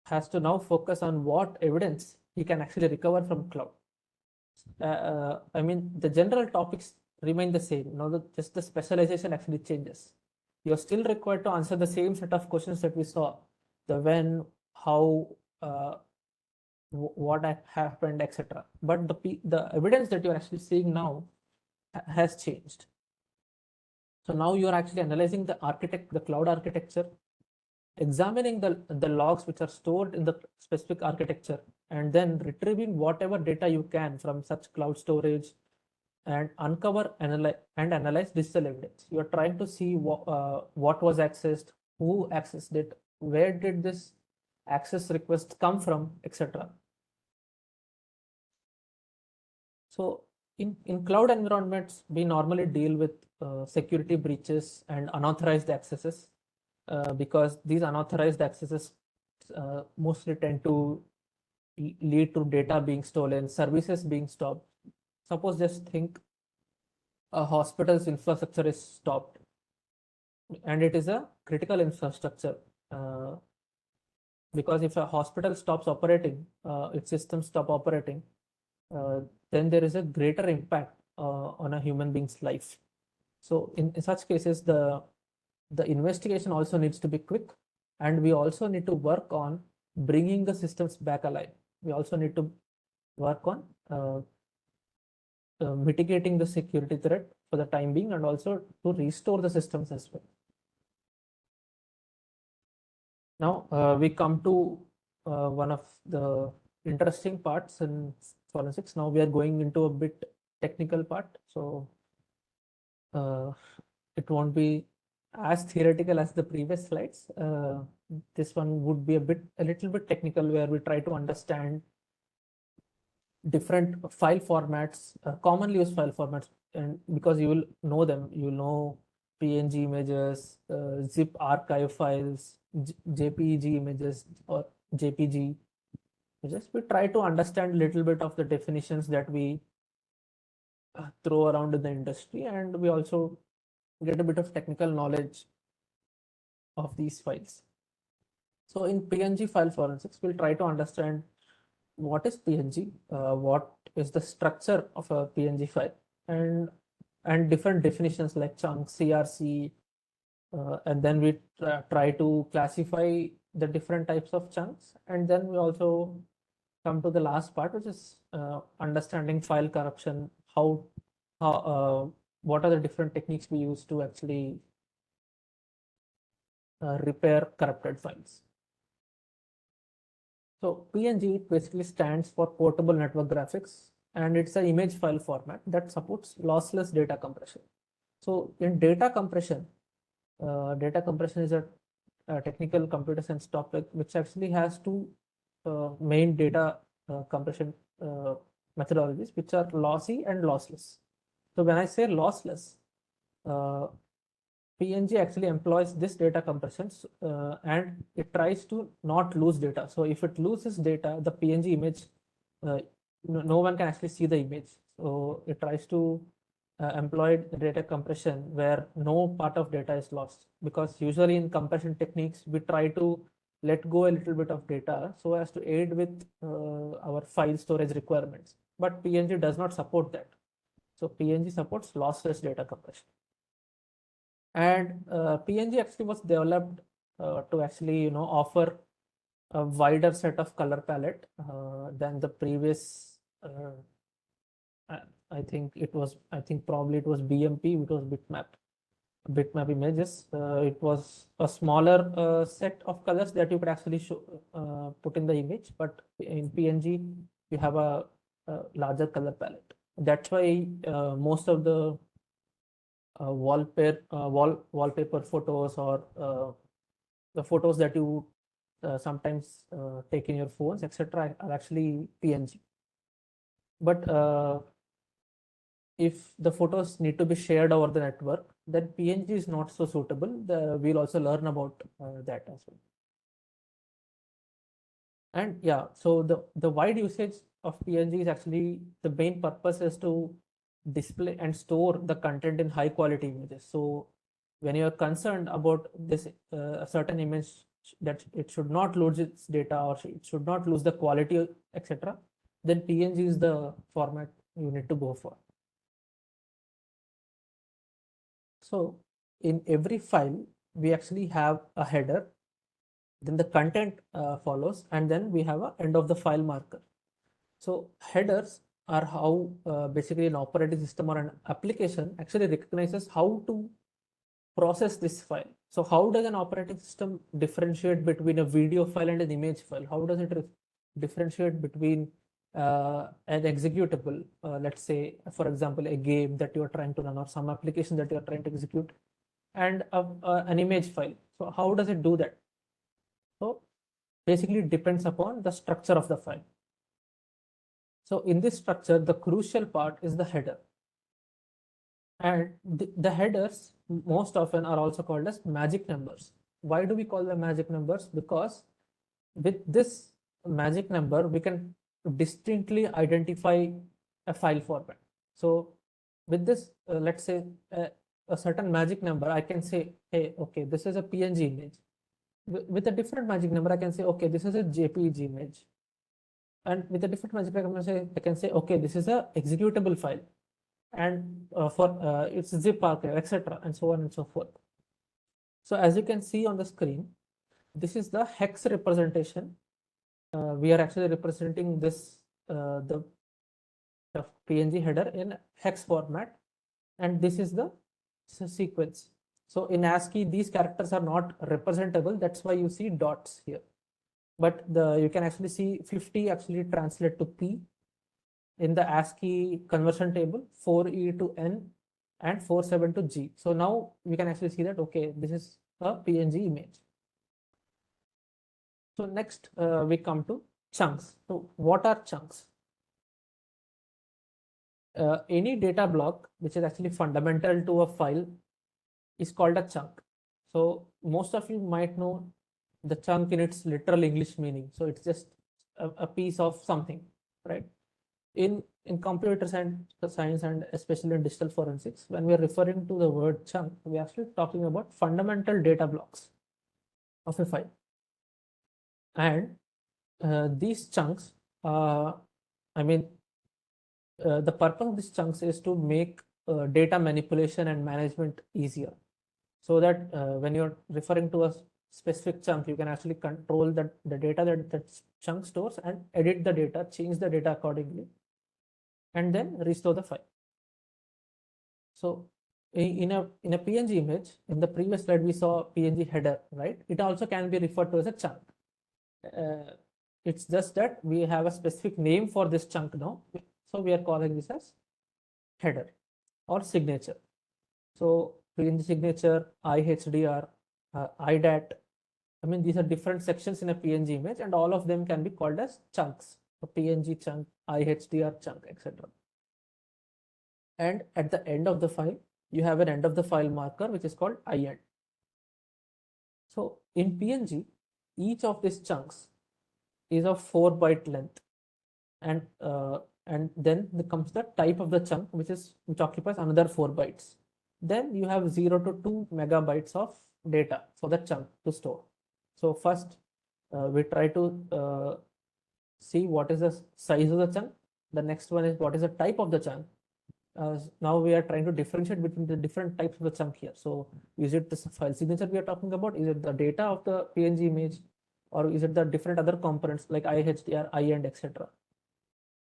Speaker 2: has to now focus on what evidence he can actually recover from cloud. The general topics remain the same. Now, just the specialization actually changes. You're still required to answer the same set of questions that we saw: the when, how, what happened, etc. But the evidence that you're actually seeing now has changed. So now you're actually analyzing the cloud architecture, examining the logs which are stored in the specific architecture, and then retrieving whatever data you can from such cloud storage and uncover and analyze digital evidence. You are trying to see what was accessed, who accessed it, where did this access request come from, etc. So in cloud environments, we normally deal with security breaches and unauthorized accesses, because these unauthorized accesses mostly tend to lead to data being stolen, services being stopped. Suppose just think a hospital's infrastructure is stopped, and it is a critical infrastructure, because if a hospital stops operating, its systems stop operating, then there is a greater impact on a human being's life. So in such cases, the investigation also needs to be quick, and we also need to work on bringing the systems back alive. We also need to work on mitigating the security threat for the time being, and also to restore the systems as well. Now we come to one of the interesting parts in forensics. Now we are going into a bit technical part, so it won't be as theoretical as the previous slides. This one would be a little bit technical, where we try to understand different file formats, commonly used file formats, and because you will know them, you will know PNG images, zip archive files, JPEG images, or JPG images. We try to understand a little bit of the definitions that we throw around in the industry, and we also get a bit of technical knowledge of these files. So in PNG file forensics, we'll try to understand what is PNG, what is the structure of a PNG file, and different definitions like chunk, CRC, and then we try to classify the different types of chunks, and then we also come to the last part, which is understanding file corruption, what are the different techniques we use to actually repair corrupted files. So PNG basically stands for Portable Network Graphics, and it's an image file format that supports lossless data compression. So in data compression is a technical computer science topic which actually has two main data compression methodologies, which are lossy and lossless. So when I say lossless, PNG actually employs this data compression, and it tries to not lose data. So if it loses data, the PNG image, no one can actually see the image. So it tries to employ data compression where no part of data is lost, because usually in compression techniques, we try to let go a little bit of data so as to aid with our file storage requirements. But PNG does not support that. So PNG supports lossless data compression. And PNG actually was developed to actually offer a wider set of color palette than the previous. I think probably it was BMP, it was bitmap images. It was a smaller set of colors that you could actually put in the image, but in PNG you have a larger color palette. That's why most of the wallpaper photos or the photos that you sometimes take in your phones, etc., are actually PNG. But if the photos need to be shared over the network, then PNG is not so suitable. We'll also learn about that as well. And yeah, so the wide usage of PNG is actually, the main purpose is to display and store the content in high quality images. So when you are concerned about this a certain image, that it should not lose its data or it should not lose the quality, etc., then PNG is the format you need to go for. So in every file, we actually have a header, then the content follows, and then we have a end of the file marker. So headers are how basically an operating system or an application actually recognizes how to process this file. So how does an operating system differentiate between a video file and an image file? How does it differentiate between an executable, let's say, for example, a game that you are trying to run or some application that you are trying to execute, and an image file? So how does it do that? So basically it depends upon the structure of the file. So in this structure, the crucial part is the header. And the headers most often are also called as magic numbers. Why do we call them magic numbers? Because with this magic number, we can distinctly identify a file format. So with this, let's say a certain magic number, I can say, hey, okay, this is a PNG image. With a different magic number, I can say, okay, this is a JPEG image. And with a different magic number, I can say, okay, this is a executable file. And for its zip archive, etc., and so on and so forth. So as you can see on the screen, this is the hex representation. We are actually representing this the PNG header in hex format, and this is the sequence. So in ASCII, these characters are not representable. That's why you see dots here. But you can actually see 50 actually translate to P in the ASCII conversion table, 4E to N and 47 to G. So now we can actually see that, okay, this is a PNG image. So next we come to chunks. So what are chunks? Any data block which is actually fundamental to a file is called a chunk. So most of you might know the chunk in its literal English meaning. So it's just a piece of something, right? In computer science and especially in digital forensics, when we are referring to the word chunk, we are actually talking about fundamental data blocks of a file. And these chunks, the purpose of these chunks is to make data manipulation and management easier. So that when you're referring to a specific chunk, you can actually control the data that chunk stores and edit the data, change the data accordingly, and then restore the file. So in a PNG image, in the previous slide we saw PNG header, right? It also can be referred to as a chunk. It's just that we have a specific name for this chunk now, so we are calling this as header or signature. So PNG signature, IHDR, IDAT, these are different sections in a PNG image, and all of them can be called as chunks. So PNG chunk, IHDR chunk, etc. And at the end of the file, you have an end of the file marker, which is called IEND. So in PNG, each of these chunks is of 4-byte length, and then comes the type of the chunk, which occupies another 4 bytes. Then you have 0 to 2 megabytes of data for the chunk to store. So first we try to see what is the size of the chunk. The next one is what is the type of the chunk. Now we are trying to differentiate between the different types of the chunk here. So is it the file signature we are talking about? Is it the data of the PNG image? or is it the different other components like IHDR, IAND, etc.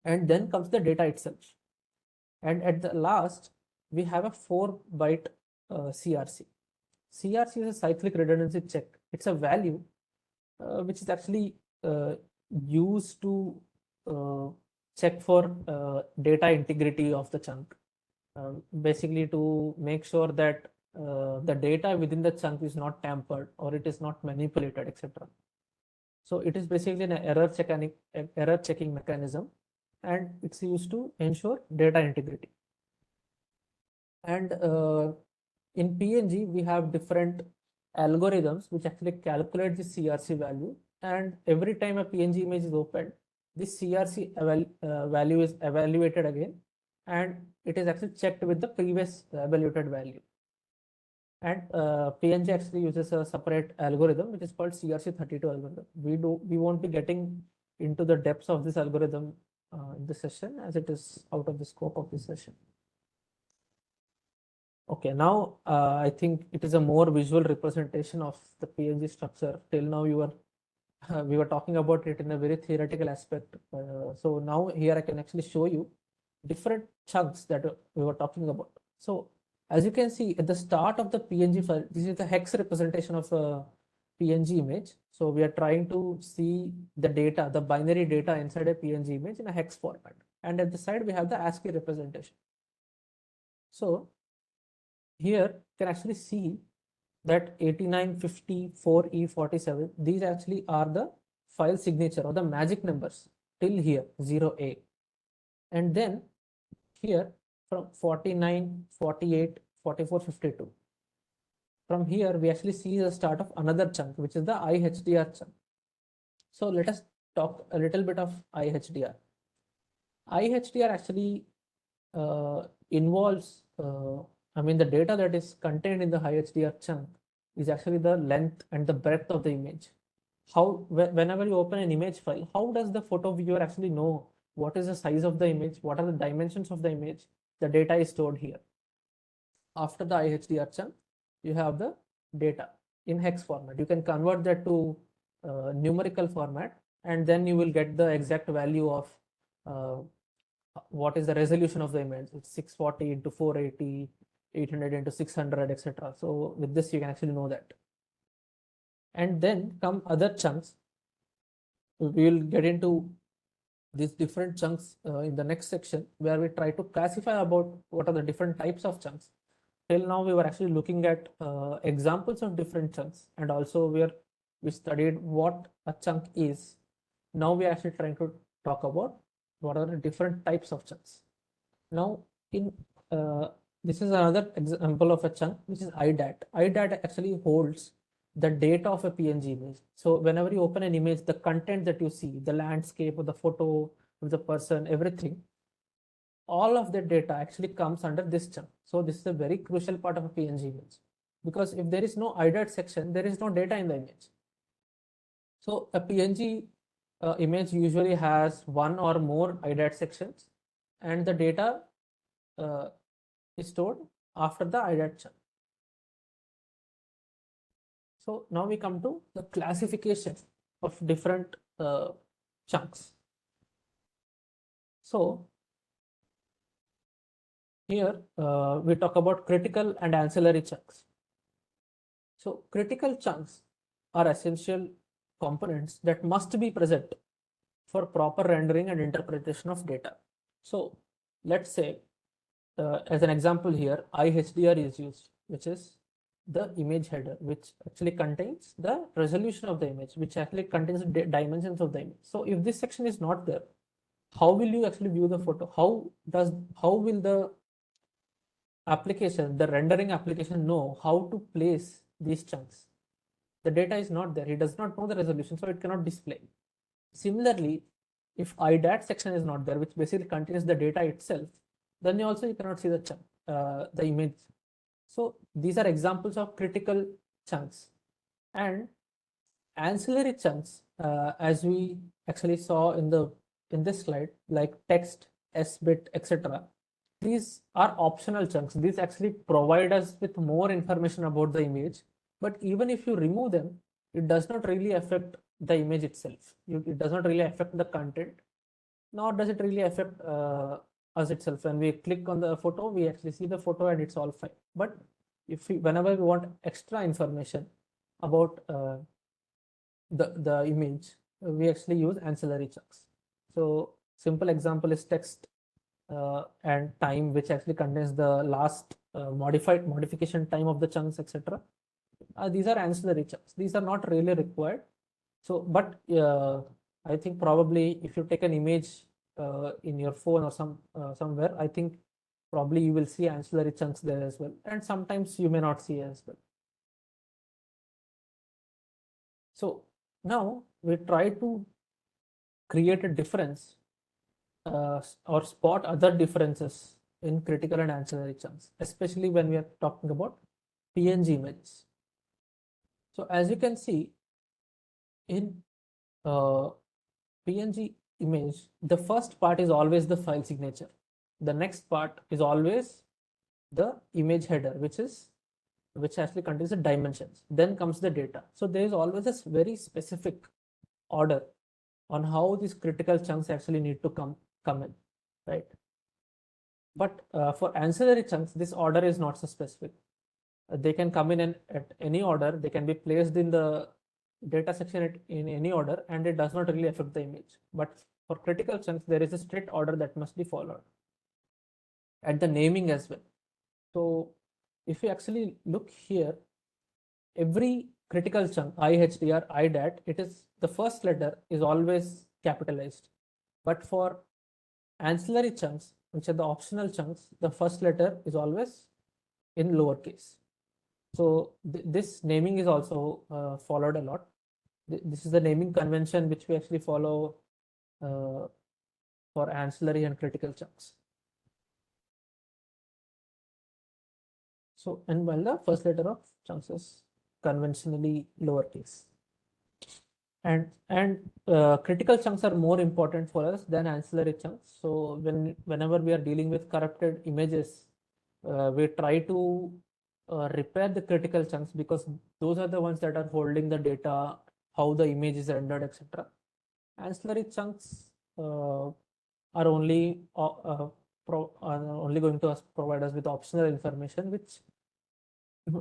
Speaker 2: And then comes the data itself. And at the last, we have a 4-byte CRC. CRC is a cyclic redundancy check. It's a value which is actually used to check for data integrity of the chunk. Basically to make sure that the data within the chunk is not tampered or it is not manipulated, etc. So it is basically an error checking mechanism, and it's used to ensure data integrity. And in PNG, we have different algorithms which actually calculate the CRC value. And every time a PNG image is opened, this CRC value is evaluated again, and it is actually checked with the previous evaluated value. And PNG actually uses a separate algorithm which is called CRC32 algorithm. We won't be getting into the depths of this algorithm in this session, as it is out of the scope of this session. Okay, now I think it is a more visual representation of the PNG structure. Till now we were talking about it in a very theoretical aspect. So now here I can actually show you different chunks that we were talking about. So as you can see at the start of the PNG file, this is the hex representation of a PNG image. So we are trying to see the data, the binary data inside a PNG image in a hex format. And at the side, we have the ASCII representation. So here you can actually see that 8954E47, these actually are the file signature or the magic numbers till here, 0A. And then here from 49, 48, 44, 52. From here, we actually see the start of another chunk, which is the IHDR chunk. So let us talk a little bit of IHDR. IHDR actually involves, the data that is contained in the IHDR chunk is actually the length and the breadth of the image. Whenever you open an image file, how does the photo viewer actually know what is the size of the image, what are the dimensions of the image? The data is stored here. After the IHDR chunk, you have the data in hex format. You can convert that to numerical format, and then you will get the exact value of what is the resolution of the image. It's 640 into 480, 800 into 600, etc. So with this, you can actually know that. And then come other chunks. We will get into these different chunks in the next section, where we try to classify about what are the different types of chunks. Till now, we were actually looking at examples of different chunks, and also we studied what a chunk is. Now we are actually trying to talk about what are the different types of chunks. Now, this is another example of a chunk, which is IDAT. IDAT actually holds the data of a PNG image. So whenever you open an image, the content that you see, the landscape or the photo of the person, everything, all of the data actually comes under this chunk. So this is a very crucial part of a PNG image, because if there is no IDAT section, there is no data in the image. So a PNG image usually has one or more IDAT sections, and the data is stored after the IDAT chunk. So now we come to the classification of different chunks. So here we talk about critical and ancillary chunks. So critical chunks are essential components that must be present for proper rendering and interpretation of data. So let's say, as an example here, IHDR is used, which is the image header, which actually contains the resolution of the image, which actually contains the dimensions of the image. So if this section is not there, how will you actually view the photo? How will the application, the rendering application, know how to place these chunks? The data is not there. It does not know the resolution, so it cannot display. Similarly, if IDAT section is not there, which basically contains the data itself, then you cannot see the chunk, the image. So these are examples of critical chunks. And ancillary chunks, as we actually saw in this slide, like text, S-bit, etc. These are optional chunks. These actually provide us with more information about the image. But even if you remove them, it does not really affect the image itself. It does not really affect the content, nor does it really affect us itself. When we click on the photo, we actually see the photo and it's all fine. But whenever we want extra information about the image, we actually use ancillary chunks. So simple example is text and time, which actually contains the last modification time of the chunks, etc. These are ancillary chunks. These are not really required. So, but I think probably if you take an image in your phone or somewhere, I think probably you will see ancillary chunks there as well, and sometimes you may not see as well. So now we try to create a difference or spot other differences in critical and ancillary chunks, especially when we are talking about PNG images. So as you can see in PNG image, the first part is always the file signature. The next part is always the image header, which actually contains the dimensions. Then comes the data. So there is always a very specific order on how these critical chunks actually need to come in, right? But for ancillary chunks, this order is not so specific. They can come in at any order. They can be placed in the data section in any order, and it does not really affect the image. But for critical chunks, there is a strict order that must be followed, and the naming as well. So if you actually look here, every critical chunk, IHDR, IDAT, it is the first letter is always capitalized. But for ancillary chunks, which are the optional chunks, the first letter is always in lowercase. So this naming is also followed a lot. This is the naming convention which we actually follow for ancillary and critical chunks. So, and while the first letter of chunks is conventionally lowercase. And critical chunks are more important for us than ancillary chunks. So whenever we are dealing with corrupted images, we try to repair the critical chunks, because those are the ones that are holding the data, how the image is rendered, etc. Ancillary chunks are only going to provide us with optional information, which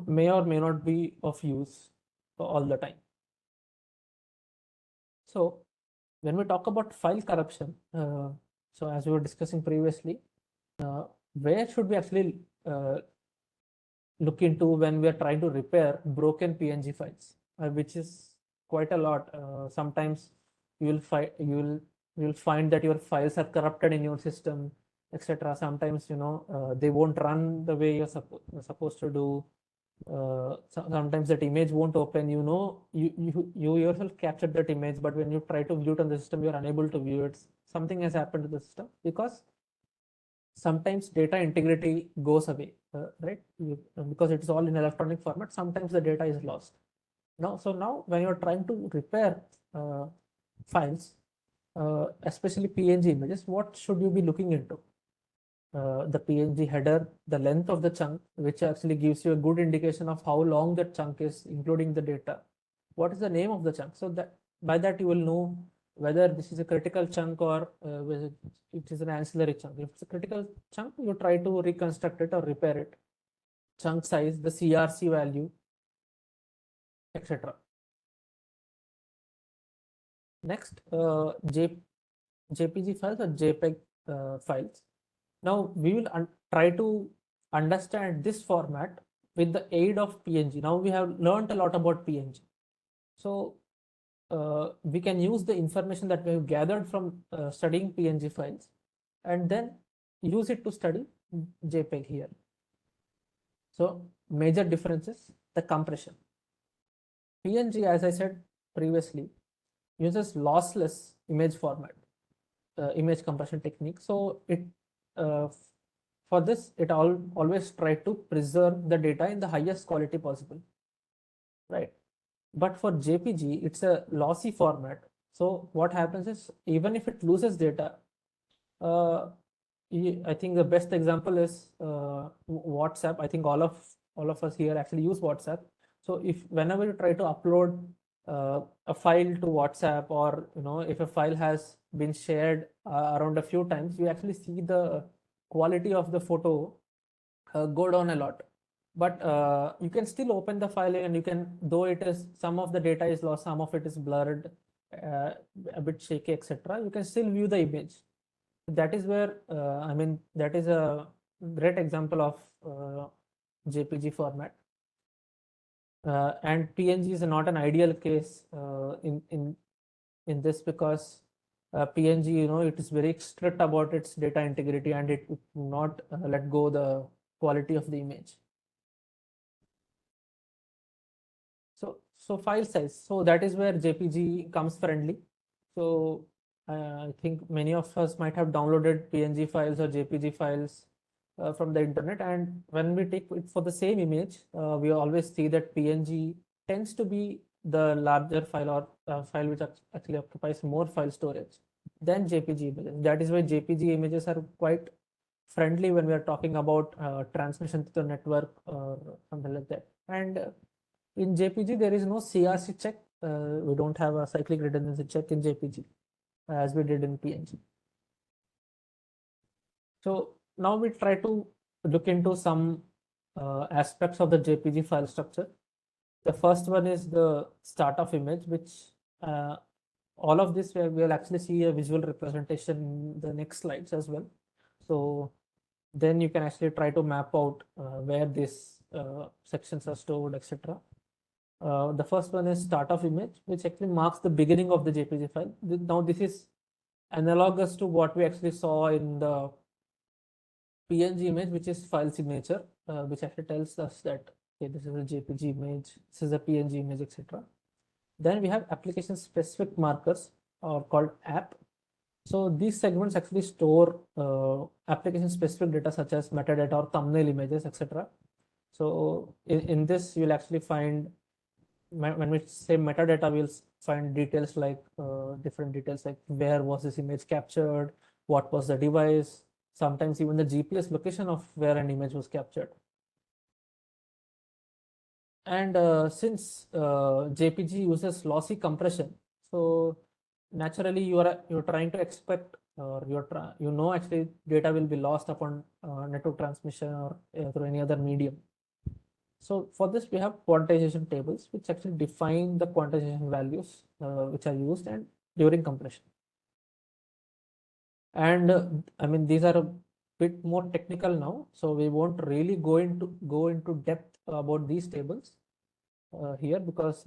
Speaker 2: may or may not be of use all the time. So when we talk about file corruption, so as we were discussing previously, where should we actually look into when we are trying to repair broken PNG files, which is quite a lot. Sometimes you will find that your files are corrupted in your system, etc. Sometimes they won't run the way you're supposed to do. Sometimes that image won't open. You yourself captured that image, but when you try to view it on the system, you're unable to view it. Something has happened to the system, because sometimes data integrity goes away, right? Because it is all in electronic format, sometimes the data is lost. So now when you're trying to repair files, especially PNG images, what should you be looking into? The PNG header, the length of the chunk, which actually gives you a good indication of how long that chunk is, including the data. What is the name of the chunk? So that by that you will know whether this is a critical chunk or whether it is an ancillary chunk. If it's a critical chunk, you try to reconstruct it or repair it. Chunk size, the CRC value, etc. Next, JPG files or JPEG files. Now we will try to understand this format with the aid of PNG. Now we have learned a lot about PNG. So we can use the information that we have gathered from studying PNG files and then use it to study JPEG here. So major differences, the compression. PNG, as I said previously, uses lossless image format, image compression technique. So it for this, it always try to preserve the data in the highest quality possible, right? But for JPG, it's a lossy format. So what happens is, even if it loses data, I think the best example is WhatsApp. I think all of us here actually use WhatsApp. So whenever you try to upload a file to WhatsApp, or if a file has been shared around a few times, you actually see the quality of the photo go down a lot. But you can still open the file, and you can, though it is some of the data is lost, some of it is blurred, a bit shaky, etc., you can still view the image. That is where that is a great example of JPG format. And PNG is not an ideal case in this, because PNG, it is very strict about its data integrity, and it would not let go the quality of the image. So file size. So that is where JPG comes friendly. So I think many of us might have downloaded PNG files or JPG files from the internet, and when we take it for the same image, we always see that PNG tends to be the larger file, or file which actually occupies more file storage than JPG images. That is why JPG images are quite friendly when we are talking about transmission to the network or something like that. And in JPG, there is no CRC check. We don't have a cyclic redundancy check in JPG as we did in PNG. So now we try to look into some aspects of the JPG file structure. The first one is the start of image, which all of this we will actually see a visual representation in the next slides as well. So then you can actually try to map out where these sections are stored, etc. The first one is start of image, which actually marks the beginning of the JPG file. Now this is analogous to what we actually saw in the PNG image, which is file signature, which actually tells us that, okay, this is a JPG image, this is a PNG image, etc. Then we have application specific markers, or called app. So these segments actually store application specific data such as metadata or thumbnail images, etc. So in this, you'll actually find, when we say metadata, we'll find details like different details like where was this image captured, what was the device, sometimes even the GPS location of where an image was captured. And since JPG uses lossy compression, so naturally you're trying to expect, or actually data will be lost upon network transmission or through any other medium. So for this, we have quantization tables, which actually define the quantization values which are used and during compression. And these are a bit more technical now, so we won't really go into depth about these tables here, because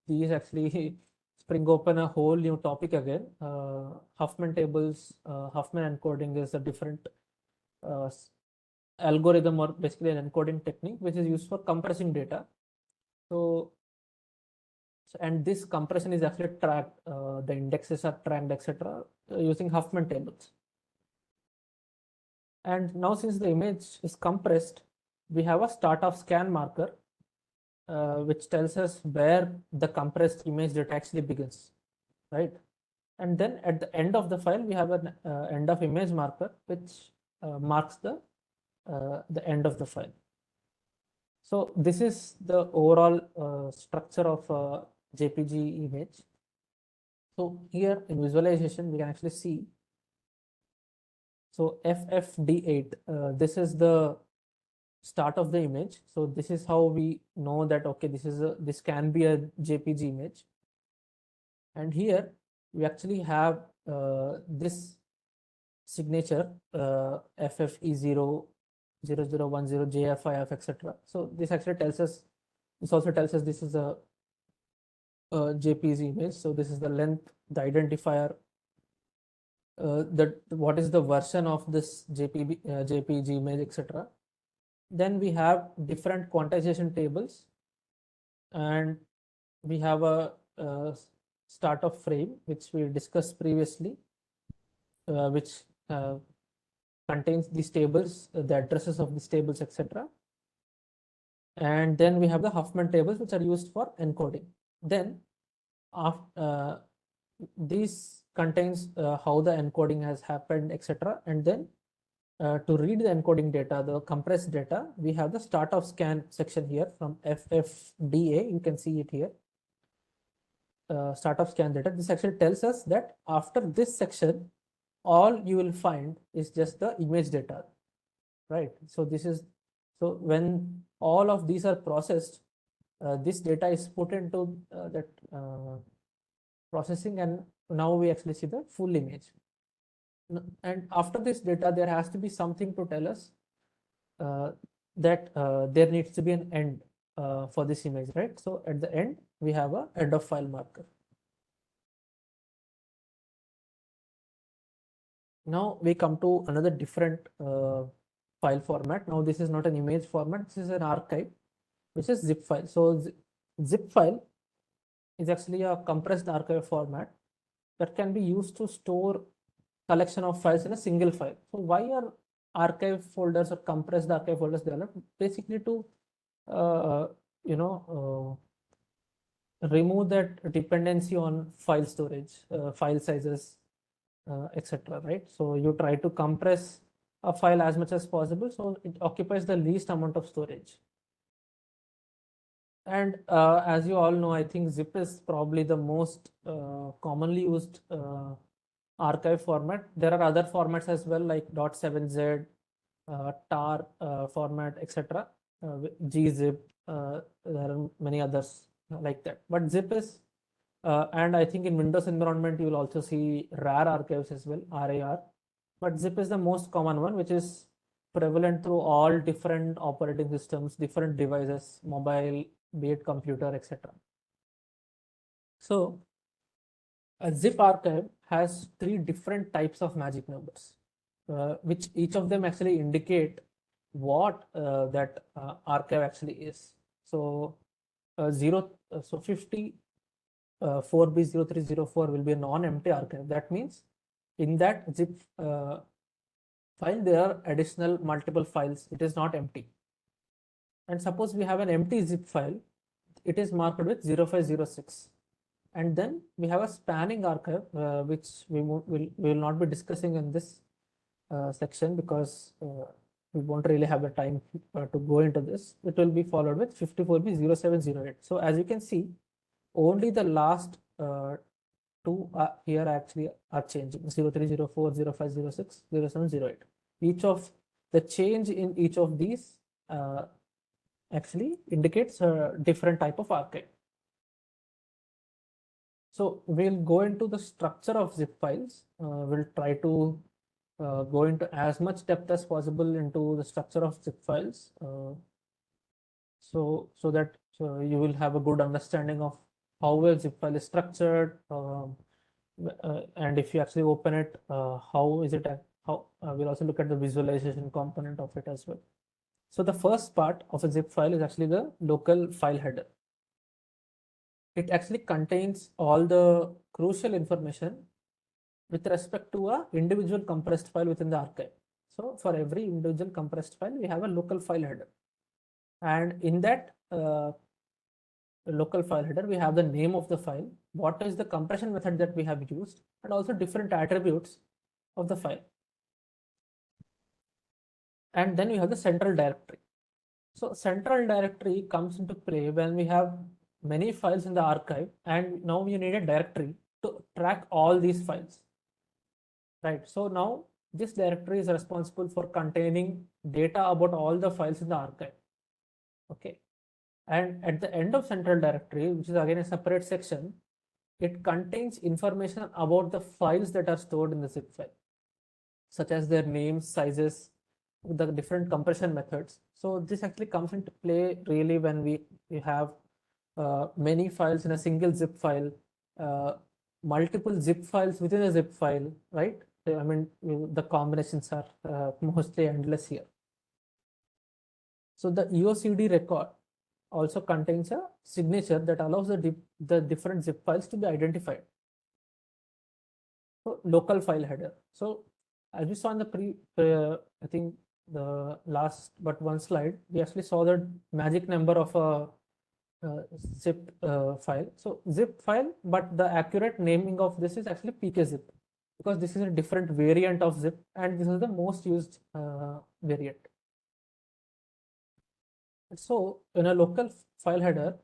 Speaker 2: these actually spring open a whole new topic again. Huffman tables, Huffman encoding is a different algorithm, or basically an encoding technique, which is used for compressing data. And this compression is actually tracked, the indexes are tracked, etc., using Huffman tables. And now, since the image is compressed, we have a start of scan marker, which tells us where the compressed image data actually begins, right? And then at the end of the file, we have an end of image marker, which marks the end of the file. So this is the overall structure of JPG image. So here in visualization, we can actually see. So FFD8, this is the start of the image. So this is how we know that, okay, this can be a JPG image. And here we actually have this signature FFE0, 0010, JFIF, etc. So this actually tells us, this also tells us this is a JPG image. So this is the length, the identifier, what is the version of this JPG image, etc. Then we have different quantization tables, and we have a start of frame, which we discussed previously, which contains these tables, the addresses of these tables, etc. And then we have the Huffman tables, which are used for encoding. Then these contains how the encoding has happened, etc. And then to read the encoding data, the compressed data, we have the start of scan section here from FFDA. You can see it here. start of scan data, this actually tells us that after this section, all you will find is just the image data, right? So this is, so when all of these are processed, this data is put into that processing, and now we actually see the full image. And after this data, there has to be something to tell us that there needs to be an end for this image, right? So at the end, we have a end of file marker. Now we come to another different file format. Now this is not an image format, this is an archive, which is zip file. So zip file is actually a compressed archive format that can be used to store collection of files in a single file. So why are archive folders or compressed archive folders developed? Basically to remove that dependency on file storage, file sizes, etc. Right? So you try to compress a file as much as possible, so it occupies the least amount of storage. And as you all know, I think zip is probably the most commonly used archive format. There are other formats as well, like .7z, tar format, etc. gzip. There are many others like that. But zip is, and I think in Windows environment you will also see RAR archives as well, RAR. But zip is the most common one, which is prevalent through all different operating systems, different devices, mobile, be it computer, etc. So a zip archive has 3 different types of magic numbers, which each of them actually indicate what that archive actually is. So 50 4B0304 will be a non-empty archive. That means in that zip file there are additional multiple files. It is not empty. And suppose we have an empty zip file, it is marked with 0506. And then we have a spanning archive, which we will not be discussing in this section because we won't really have the time to go into this. It will be followed with 54B0708. So as you can see, only the last 2 here actually are changing: 0304, 0506, 0708. Each of the change in each of these actually indicates a different type of archive. So we'll go into the structure of zip files. We'll try to go into as much depth as possible into the structure of zip files, so that you will have a good understanding of how a zip file is structured, and if you actually open it, how is it, we'll also look at the visualization component of it as well. So the first part of a zip file is actually the local file header. It actually contains all the crucial information with respect to a individual compressed file within the archive. So for every individual compressed file, we have a local file header. And in that local file header, we have the name of the file, what is the compression method that we have used, and also different attributes of the file. And then we have the central directory. So central directory comes into play when we have many files in the archive, and now we need a directory to track all these files, right? So now this directory is responsible for containing data about all the files in the archive. Okay, and at the end of central directory, which is again a separate section, it contains information about the files that are stored in the zip file, such as their names, sizes, the different compression methods. So this actually comes into play really when we have many files in a single zip file, multiple zip files within a zip file, right? I mean, the combinations are mostly endless here. So the EOCD record also contains a signature that allows the different zip files to be identified. So local file header. So as we saw in the I think the last but one slide, we actually saw the magic number of a zip file. So zip file, but the accurate naming of this is actually pkzip, because this is a different variant of zip, and this is the most used variant. So in a local file header,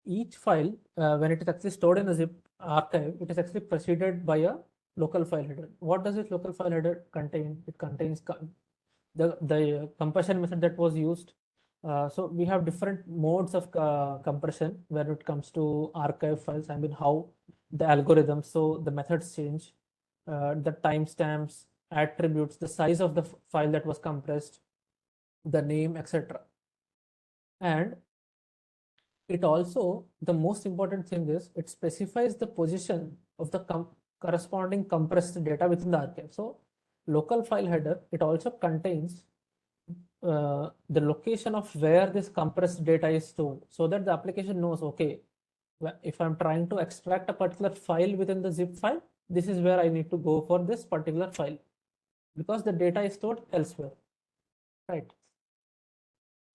Speaker 2: each file, when it is actually stored in a zip archive, it is actually preceded by a local file header. What does this local file header contain? It contains the compression method that was used. So we have different modes of compression when it comes to archive files. I mean, how the algorithms, so the methods change, the timestamps, attributes, the size of the file that was compressed, the name, etc. And it also, the most important thing is it specifies the position of the corresponding compressed data within the archive. So local file header, it also contains the location of where this compressed data is stored, so that the application knows, okay, if I'm trying to extract a particular file within the zip file, this is where I need to go for this particular file, because the data is stored elsewhere, right?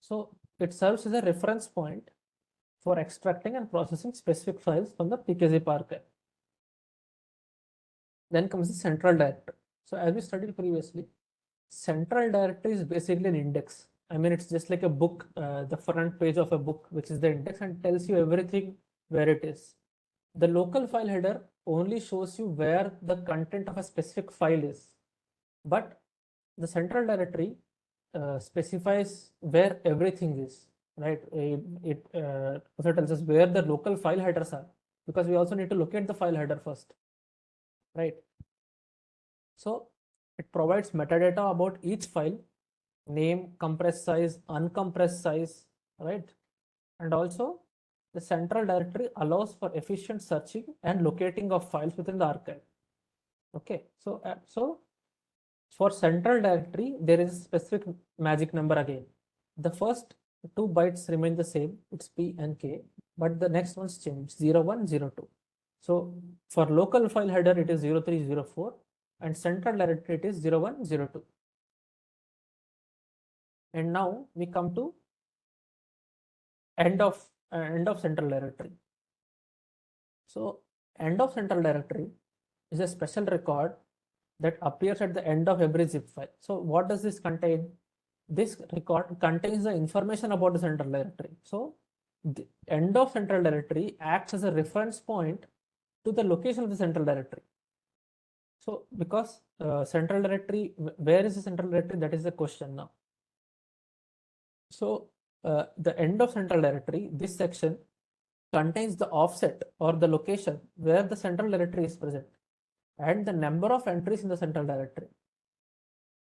Speaker 2: So it serves as a reference point for extracting and processing specific files from the pkzip archive. Then comes the central directory. So as we studied previously, central directory is basically an index. I mean, it's just like a book, the front page of a book, which is the index, and tells you everything where it is. The local file header only shows you where the content of a specific file is, but the central directory specifies where everything is, right? It also tells us where the local file headers are, because we also need to locate the file header first, right? So it provides metadata about each file, name, compressed size, uncompressed size, right? And also the central directory allows for efficient searching and locating of files within the archive. Okay, so for central directory, there is a specific magic number again. The first 2 bytes remain the same, it's P and K, but the next ones change, 01, 02. So for local file header, it is 0304, and central directory, it is 01, 02. And now we come to end of central directory. So end of central directory is a special record that appears at the end of every zip file. So what does this contain? This record contains the information about the central directory. So the end of central directory acts as a reference point to the location of the central directory. So because central directory, where is the central directory? That is the question now. So the end of central directory, this section contains the offset or the location where the central directory is present and the number of entries in the central directory.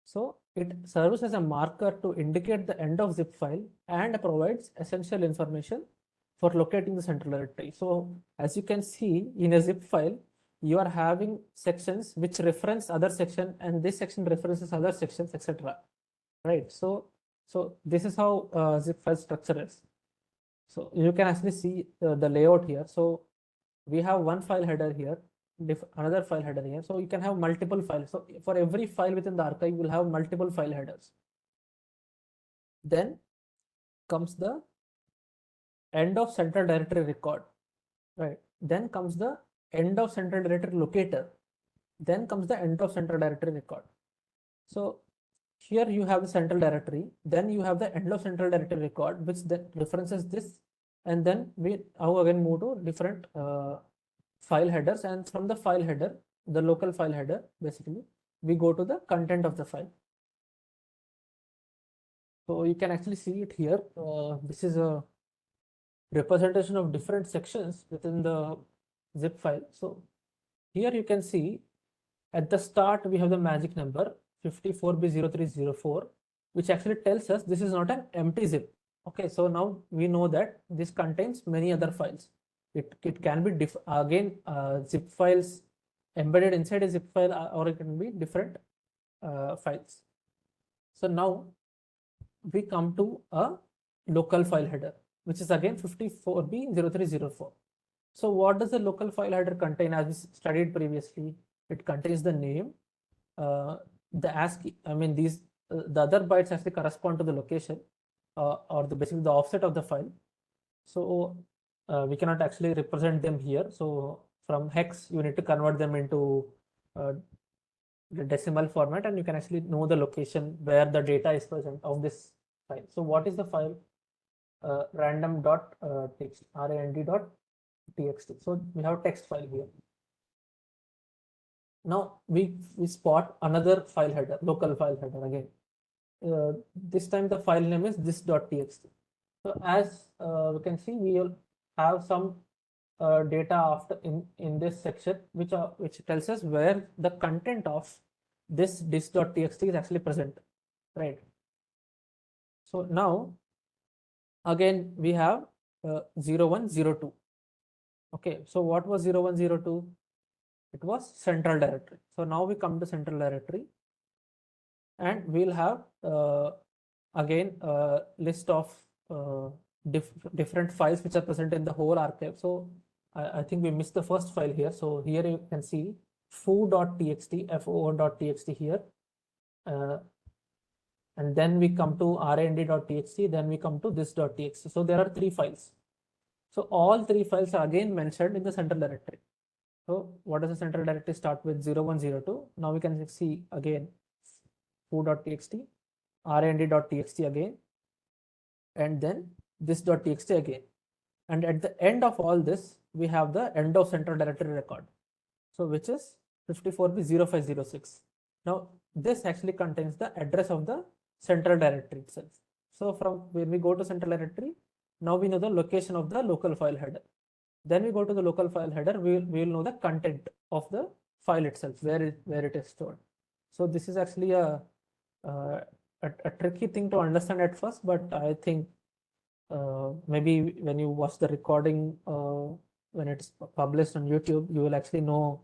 Speaker 2: So it serves as a marker to indicate the end of zip file and provides essential information for locating the central directory. So as you can see in a zip file, you are having sections which reference other section, and this section references other sections, etc. Right? So this is how zip file structure is. So you can actually see the layout here. So we have one file header here, another file header here. So you can have multiple files. So for every file within the archive, you will have multiple file headers. Then comes the end of central directory record, right? Then comes the end of central directory locator. Then comes the end of central directory record. So here you have the central directory, then you have the end of central directory record, which then references this, and then we now again move to different file headers, and from the file header, the local file header, basically we go to the content of the file. So you can actually see it here. This is a representation of different sections within the zip file. So here you can see at the start we have the magic number 54B0304, which actually tells us this is not an empty zip. Okay, so now we know that this contains many other files. It can be again zip files embedded inside a zip file, or it can be different files. So now we come to a local file header, which is again 54B0304. So what does the local file header contain? As we studied previously, it contains the name, the ASCII. I mean, these the other bytes actually correspond to the location or basically the offset of the file. So we cannot actually represent them here. So from hex, you need to convert them into the decimal format, and you can actually know the location where the data is present of this file. So what is the file? random.txt, rand.txt. So we have text file here. Now we spot another file header, local file header again. This time the file name is this.txt. So as we can see, we will have some data after in this section, which tells us where the content of this dis.txt is actually present, right? So now again we have 0102. Okay, so what was 0102? It was central directory. So now we come to central directory, and we'll have again a list of different files which are present in the whole archive. So I think we missed the first file here. So here you can see foo.txt, foo.txt here. And then we come to rand.txt, then we come to this.txt. So there are 3 files. So all 3 files are again mentioned in the central directory. So what does the central directory start with? 0102. Now we can see again foo.txt, rand.txt again, and then this.txt again. And at the end of all this, we have the end of central directory record. So which is 54b0506. Now this actually contains the address of the central directory itself. So from when we go to central directory, now we know the location of the local file header. Then we go to the local file header, we will know the content of the file itself, where it is stored. So this is actually a tricky thing to understand at first, but I think maybe when you watch the recording, when it's published on YouTube, you will actually know,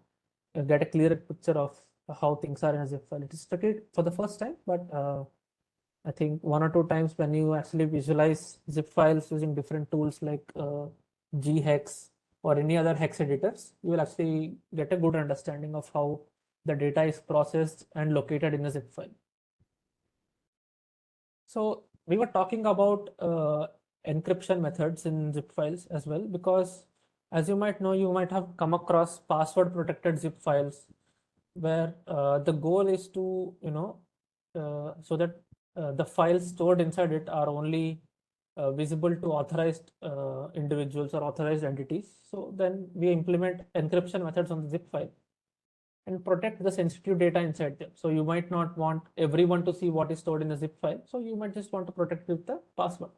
Speaker 2: get a clearer picture of how things are in a zip file. It is tricky for the first time, but I think 1 or 2 times when you actually visualize zip files using different tools like ghex or any other hex editors, you will actually get a good understanding of how the data is processed and located in a zip file. So we were talking about encryption methods in zip files as well, because as you might know, you might have come across password protected zip files where the goal is to, so that the files stored inside it are only visible to authorized individuals or authorized entities. So then we implement encryption methods on the zip file and protect the sensitive data inside them. So you might not want everyone to see what is stored in the zip file. So you might just want to protect it with the password.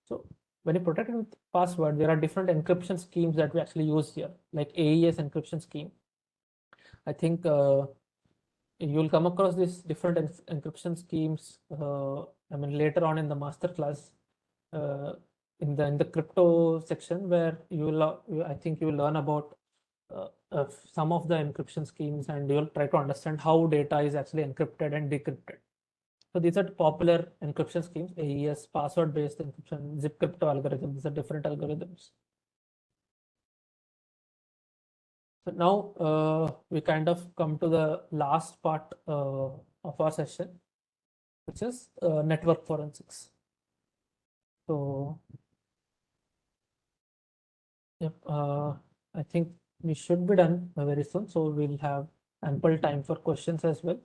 Speaker 2: So when you protect it with password, there are different encryption schemes that we actually use here, like AES encryption scheme. I think you'll come across these different encryption schemes. I mean, later on in the masterclass, in the crypto section, where you will, I think you will learn about some of the encryption schemes, and you'll try to understand how data is actually encrypted and decrypted. So these are popular encryption schemes: AES, password-based encryption, zip crypto algorithms. These are different algorithms. So now we kind of come to the last part of our session, which is network forensics. So yep, I think we should be done very soon. So we'll have ample time for questions as well.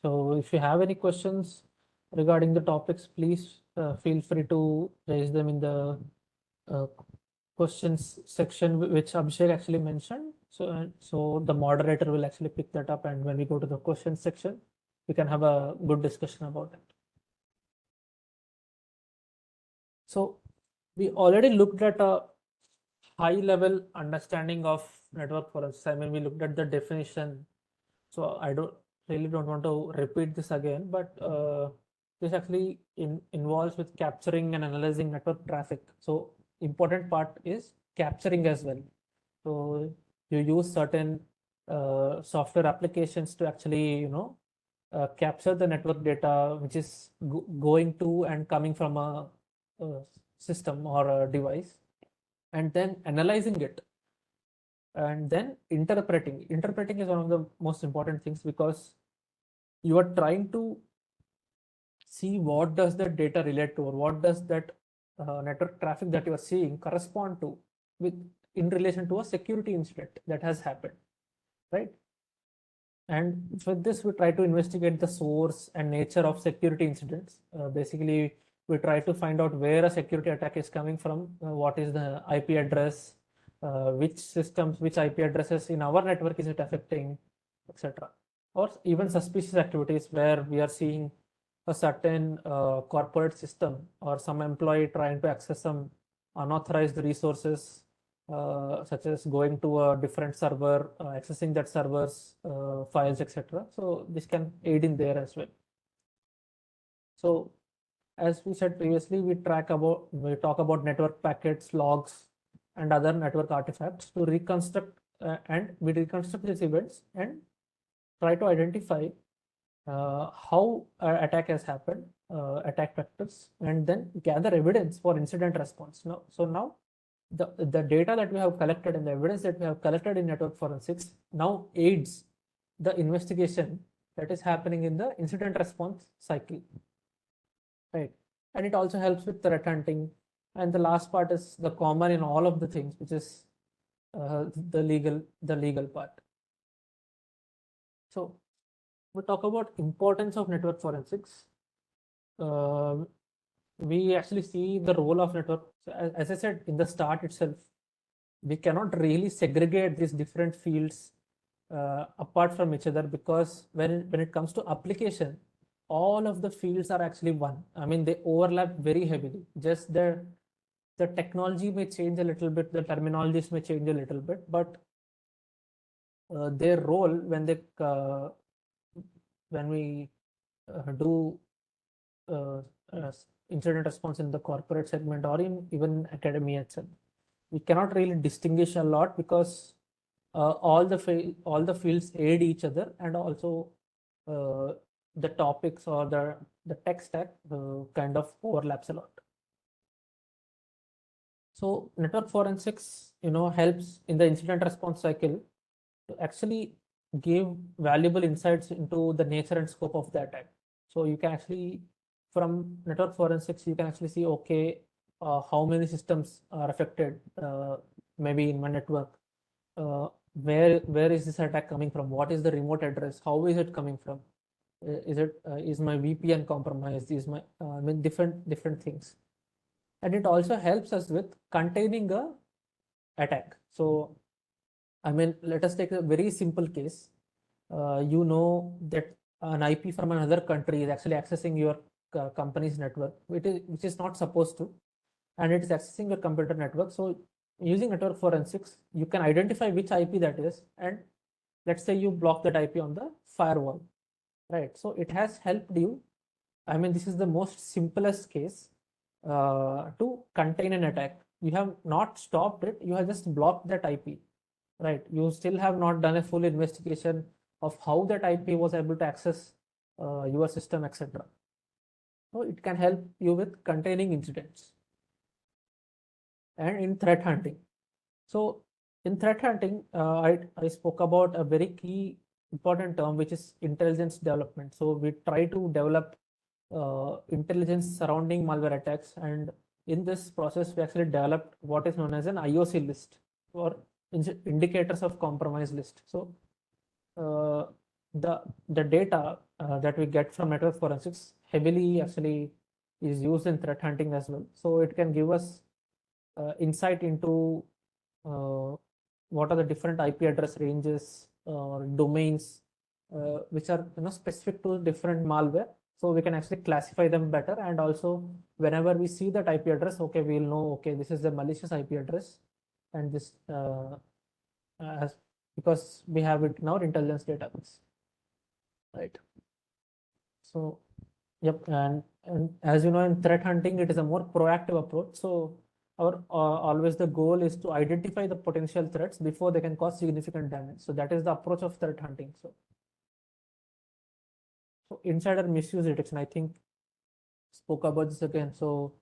Speaker 2: So if you have any questions regarding the topics, please feel free to raise them in the questions section, which Abhishek actually mentioned. So the moderator will actually pick that up, and when we go to the questions section, we can have a good discussion about it. So we already looked at a high level understanding of network forensics. I mean, we looked at the definition. So I really don't want to repeat this again, but this actually involves with capturing and analyzing network traffic. So important part is capturing as well. So you use certain software applications to actually, capture the network data, which is going to and coming from a system or a device, and then analyzing it, and then interpreting. Interpreting is one of the most important things, because you are trying to see what does that data relate to, or what does that network traffic that you are seeing correspond to in relation to a security incident that has happened, right? And with this, we try to investigate the source and nature of security incidents. Basically, We try to find out where a security attack is coming from, what is the IP address, which systems, which IP addresses in our network is it affecting, etc. Or even suspicious activities where we are seeing a certain corporate system or some employee trying to access some unauthorized resources, such as going to a different server, accessing that server's files, etc. So this can aid in there as well. So as we said previously, we talk about network packets, logs, and other network artifacts to reconstruct we reconstruct these events and try to identify how an attack has happened, attack vectors, and then gather evidence for incident response. Now the data that we have collected and the evidence that we have collected in network forensics now aids the investigation that is happening in the incident response cycle, right? And it also helps with threat hunting. And the last part is the common in all of the things, which is the legal part. So we talk about importance of network forensics. We actually see the role of network. So as I said in the start itself, we cannot really segregate these different fields apart from each other, because when it comes to application, all of the fields are actually one. I mean, they overlap very heavily. Just the technology may change a little bit, the terminologies may change a little bit, but their role when we do incident response in the corporate segment or in even academia itself, we cannot really distinguish a lot, because all the fields aid each other, and also the topics or the tech stack kind of overlaps a lot. So network forensics, helps in the incident response cycle to actually give valuable insights into the nature and scope of the attack. So you can actually, from network forensics, you can actually see, okay, how many systems are affected, maybe in my network. Where is this attack coming from? What is the remote address? How is it coming from? Is my VPN compromised? Is my different things. And it also helps us with containing a attack. So I mean, let us take a very simple case. That an IP from another country is actually accessing your company's network, which is not supposed to, and it is accessing your computer network. So using network forensics, you can identify which IP that is, and let's say you block that IP on the firewall, right? So it has helped you. I mean, this is the most simplest case to contain an attack. You have not stopped it, you have just blocked that IP, right? You still have not done a full investigation of how that IP was able to access your system, etc. So it can help you with containing incidents. And in threat hunting. So in threat hunting, I spoke about a very key important term, which is intelligence development. So we try to develop intelligence surrounding malware attacks, and in this process we actually developed what is known as an IOC list, or indicators of compromise list. So the data that we get from network forensics heavily actually is used in threat hunting as well. So it can give us insight into what are the different IP address ranges or domains which are specific to different malware. So we can actually classify them better, and also whenever we see that IP address, okay, we'll know, okay, this is the malicious IP address, and this because we have it in our intelligence database, right? So yep, and as you know, in threat hunting, it is a more proactive approach. So our always the goal is to identify the potential threats before they can cause significant damage. So that is the approach of threat hunting. So insider misuse detection, I think spoke about this again. So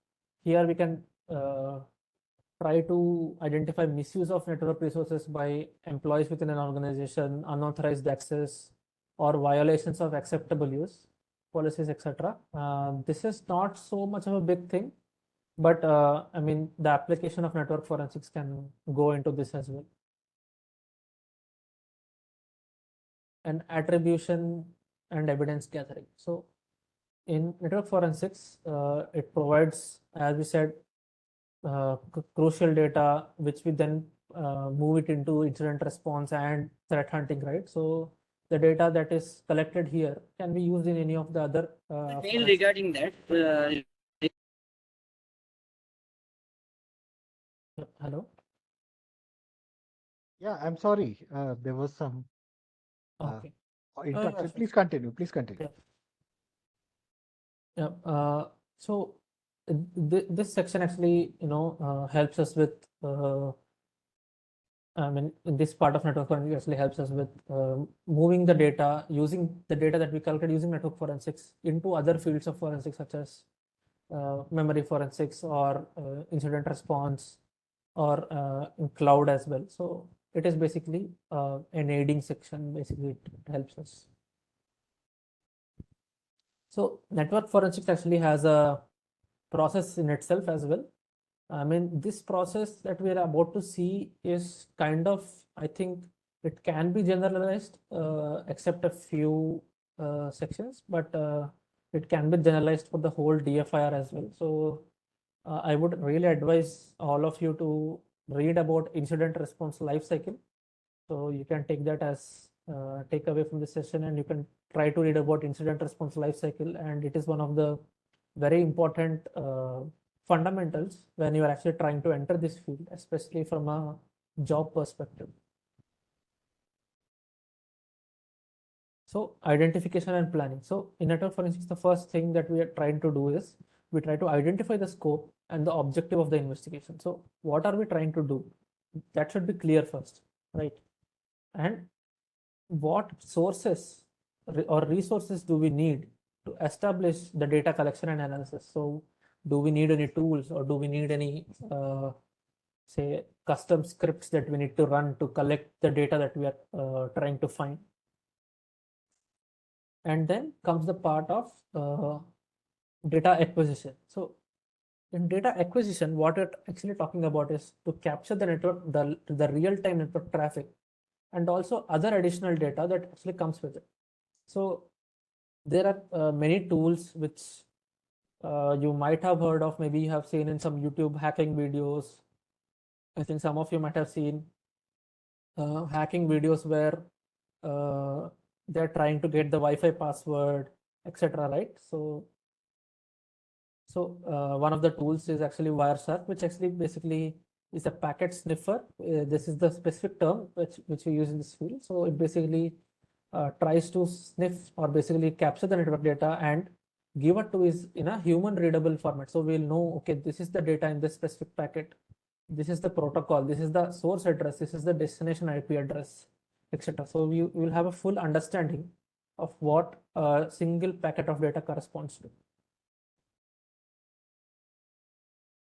Speaker 2: here we can try to identify misuse of network resources by employees within an organization, unauthorized access, or violations of acceptable use policies, etc. This is not so much of a big thing, but I mean, the application of network forensics can go into this as well. And attribution and evidence gathering. So in network forensics, it provides, as we said, crucial data, which we then move it into incident response and threat hunting, right? So the data that is collected here can be used in any of the other.
Speaker 4: Mail regarding that.
Speaker 2: Hello.
Speaker 1: Yeah, I'm sorry. There was some
Speaker 2: Okay.
Speaker 1: interruption.
Speaker 2: Sure.
Speaker 1: Please continue. Please continue.
Speaker 2: Yeah. So this section actually, helps us with. I mean, in this part of network forensics actually helps us with moving the data, using the data that we collected using network forensics into other fields of forensics, such as memory forensics or incident response or in cloud as well. So it is basically an aiding section. Basically, it helps us. So network forensics actually has a process in itself as well. I mean, this process that we are about to see is kind of, I think it can be generalized, except a few sections, but it can be generalized for the whole DFIR as well. So I would really advise all of you to read about incident response lifecycle. So you can take that as takeaway from this session, and you can try to read about incident response lifecycle, and it is one of the very important fundamentals when you are actually trying to enter this field, especially from a job perspective. So identification and planning. So in network forensics, the first thing that we are trying to do is we try to identify the scope and the objective of the investigation. So what are we trying to do? That should be clear first, right? And what sources or resources do we need to establish the data collection and analysis? So do we need any tools, or do we need any say custom scripts that we need to run to collect the data that we are trying to find? And then comes the part of data acquisition. So in data acquisition, what we're actually talking about is to capture the network, the real-time network traffic, and also other additional data that actually comes with it. So there are many tools which you might have heard of, maybe you have seen in some YouTube hacking videos. I think some of you might have seen hacking videos where they're trying to get the Wi-Fi password, etc. Right? So one of the tools is actually Wireshark, which actually basically is a packet sniffer. This is the specific term which we use in this field. So it basically tries to sniff or basically capture the network data and give it to is in a human readable format. So we'll know, okay, this is the data in this specific packet. This is the protocol. This is the source address. This is the destination IP address, etc. So we will have a full understanding of what a single packet of data corresponds to.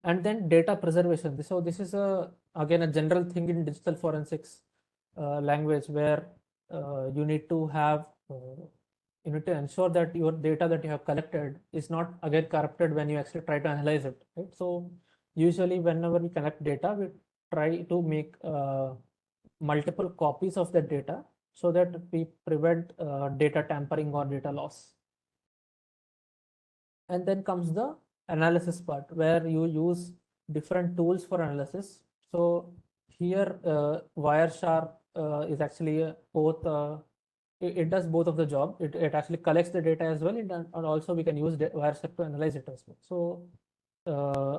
Speaker 2: And then data preservation. So this is again a general thing in digital forensics language, where you need to have you need to ensure that your data that you have collected is not again corrupted when you actually try to analyze it, right? So usually whenever we collect data, we try to make multiple copies of that data so that we prevent data tampering or data loss. And then comes the analysis part, where you use different tools for analysis. So here Wireshark is actually both it does both of the job. It actually collects the data as well, and also we can use Wireshark to analyze it as well. So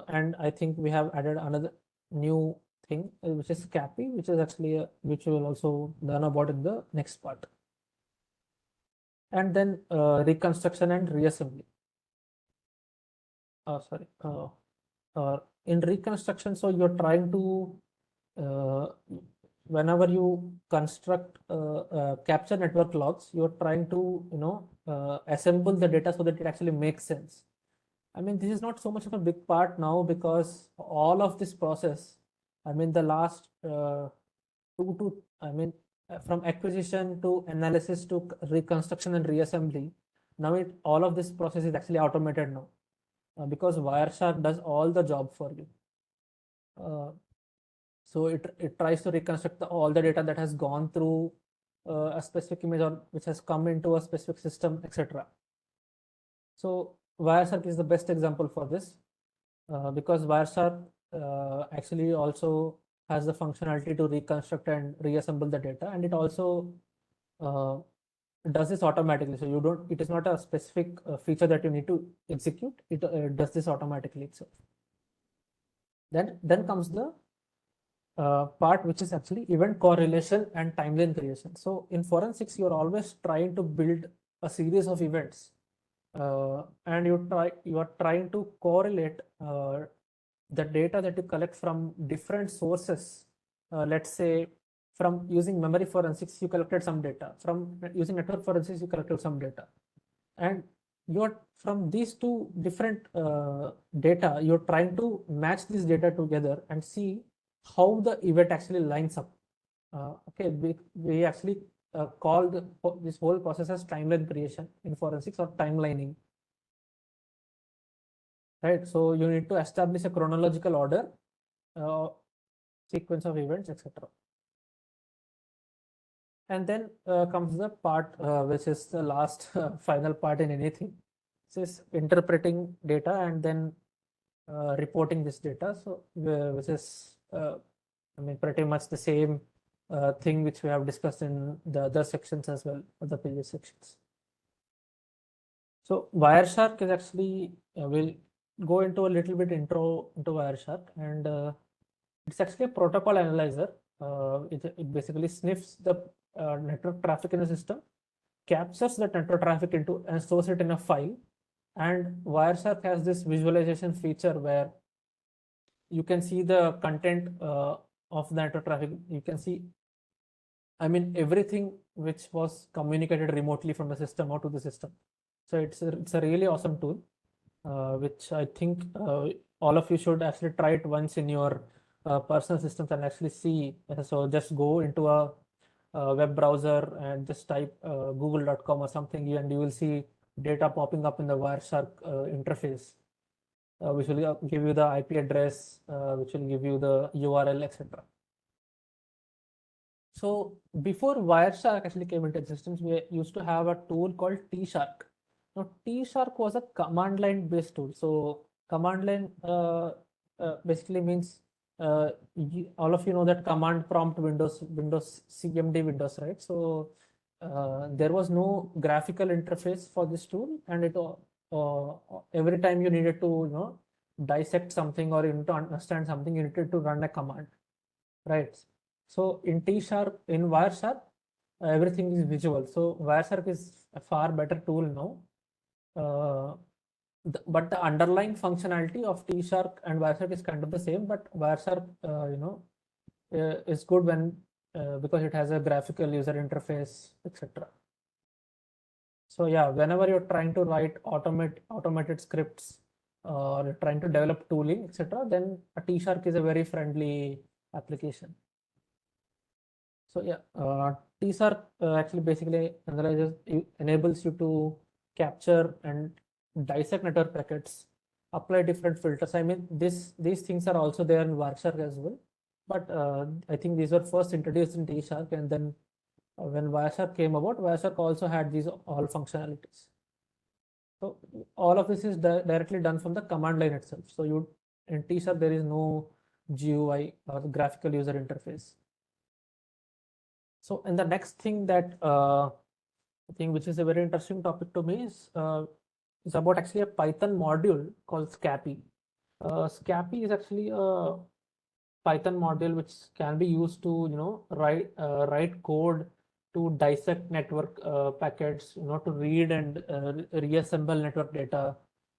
Speaker 2: and I think we have added another new thing, which is CAPI, which is actually which we will also learn about in the next part. And then reconstruction and reassembly. Sorry. In reconstruction, so you're trying to whenever you construct capture network logs, you're trying to assemble the data so that it actually makes sense. I mean, this is not so much of a big part now, because all of this process, I mean, the last from acquisition to analysis to reconstruction and reassembly, now all of this process is actually automated now, because Wireshark does all the job for you. So it tries to reconstruct all the data that has gone through a specific image, or which has come into a specific system, etc. So Wireshark is the best example for this because Wireshark actually also has the functionality to reconstruct and reassemble the data, and it also does this automatically. So you don't, it is not a specific feature that you need to execute. It does this automatically itself. Then comes the part which is actually event correlation and timeline creation. So in forensics, you're always trying to build a series of events, and you are trying to correlate the data that you collect from different sources. Let's say from using memory forensics, you collected some data. From using network forensics, you collected some data. And you're from these two different data, you're trying to match this data together and see how the event actually lines up. Okay, we actually call this whole process as timeline creation in forensics, or timelining. Right, so you need to establish a chronological order, sequence of events, etc. And then comes the part which is the last final part in anything. This is interpreting data and then reporting this data. So which is I mean pretty much the same thing which we have discussed in the other sections as well, or the previous sections. So Wireshark is actually we'll go into a little bit intro into Wireshark, and it's actually a protocol analyzer. It basically sniffs the network traffic in the system, captures that network traffic into and stores it in a file. And Wireshark has this visualization feature where you can see the content of the network traffic. You can see, I mean, everything which was communicated remotely from the system out to the system. So it's a really awesome tool, which I think all of you should actually try it once in your personal systems and actually see. So just go into a web browser and just type google.com or something, and you will see data popping up in the Wireshark interface, which will give you the IP address, which will give you the URL, etc. So before Wireshark actually came into existence, we used to have a tool called T-Shark. Now T-Shark was a command line based tool. So command line basically means all of you know that command prompt Windows CMD Windows, right? So there was no graphical interface for this tool, and it every time you needed to dissect something or you need to understand something, you needed to run a command, right? So in T-Shark, in Wireshark, everything is visual. So Wireshark is a far better tool now. But the underlying functionality of T-Shark and Wireshark is kind of the same, but Wireshark, is good when because it has a graphical user interface, etc. So yeah, whenever you're trying to write automated scripts or you're trying to develop tooling, etc., then a T-Shark is a very friendly application. So yeah, T-Shark actually basically enables you to capture and dissect network packets, apply different filters. I mean, these things are also there in Wireshark as well, but I think these were first introduced in T-Shark, and then when Wireshark came about, Wireshark also had these all functionalities. So all of this is directly done from the command line itself. So in T-Shark there is no GUI or graphical user interface. So, and the next thing that I think which is a very interesting topic to me is about actually a Python module called Scapy. Scapy is actually a Python module which can be used to write code to dissect network packets, to read and reassemble network data,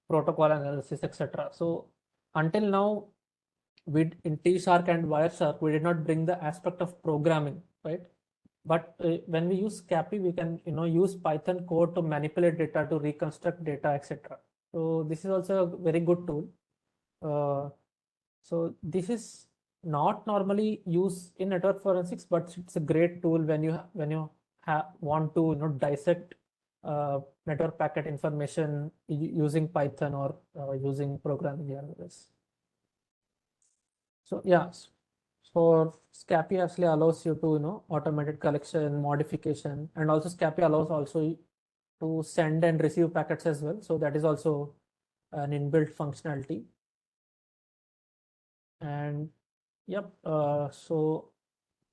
Speaker 2: protocol analysis, etc. So until now, in T-Shark and Wireshark, we did not bring the aspect of programming, right? But when we use Scapy, we can use Python code to manipulate data, to reconstruct data, etc. So this is also a very good tool. So this is not normally used in network forensics, but it's a great tool when you want to dissect network packet information using Python or using programming languages. So yeah. So Scapy actually allows you to automated collection, modification, and also Scapy allows also to send and receive packets as well. So that is also an inbuilt functionality. And yep, so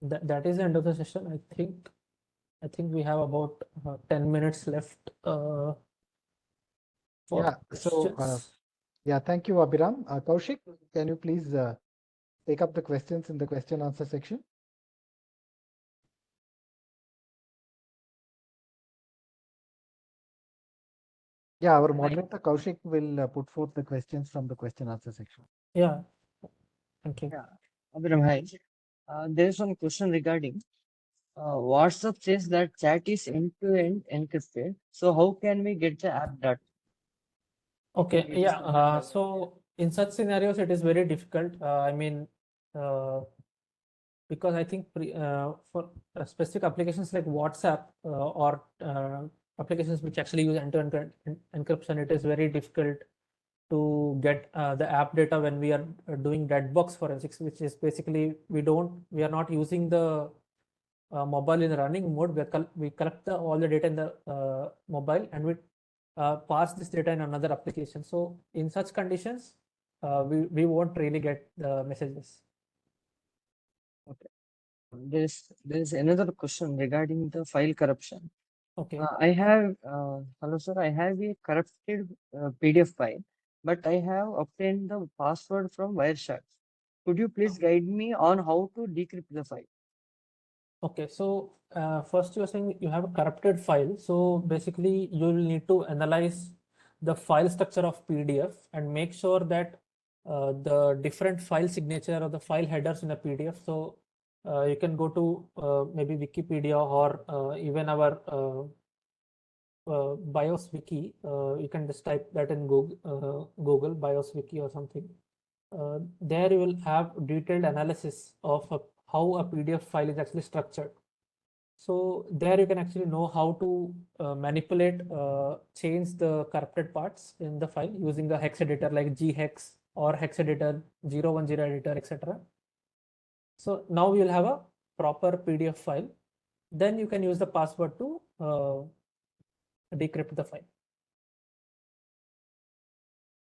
Speaker 2: that is the end of the session. I think we have about 10 minutes left for
Speaker 1: Yeah,
Speaker 2: questions.
Speaker 1: yeah, thank you, Abhiram. Kaushik, can you please take up the questions in the question answer section? Yeah, our moderator Kaushik will put forth the questions from the question answer section.
Speaker 2: Yeah, thank you.
Speaker 4: Yeah, Abhiram, hi. There is one question regarding WhatsApp says that chat is end-to-end encrypted. So how can we get the app data?
Speaker 2: Okay, yeah. So in such scenarios, it is very difficult. I mean, because I think for specific applications like WhatsApp or applications which actually use end-to-end encryption, it is very difficult to get the app data when we are doing red box forensics, which is basically we are not using the mobile in the running mode. We collect all the data in the mobile, and we parse this data in another application. So in such conditions, we won't really get the messages.
Speaker 4: Okay. There's another question regarding the file corruption.
Speaker 2: Okay.
Speaker 4: Hello sir, I have a corrupted PDF file, but I have obtained the password from Wireshark. Could you please guide me on how to decrypt the file?
Speaker 2: Okay, so first you're saying you have a corrupted file. So basically you will need to analyze the file structure of PDF and make sure that the different file signature or the file headers in a PDF. So you can go to maybe Wikipedia or even our BIOS wiki. You can just type that in Google BIOS wiki or something. There you will have detailed analysis of how a PDF file is actually structured. So there you can actually know how to manipulate, change the corrupted parts in the file using the hex editor like ghex or hex editor, 010 editor, etc. So now we will have a proper PDF file. Then you can use the password to decrypt the file.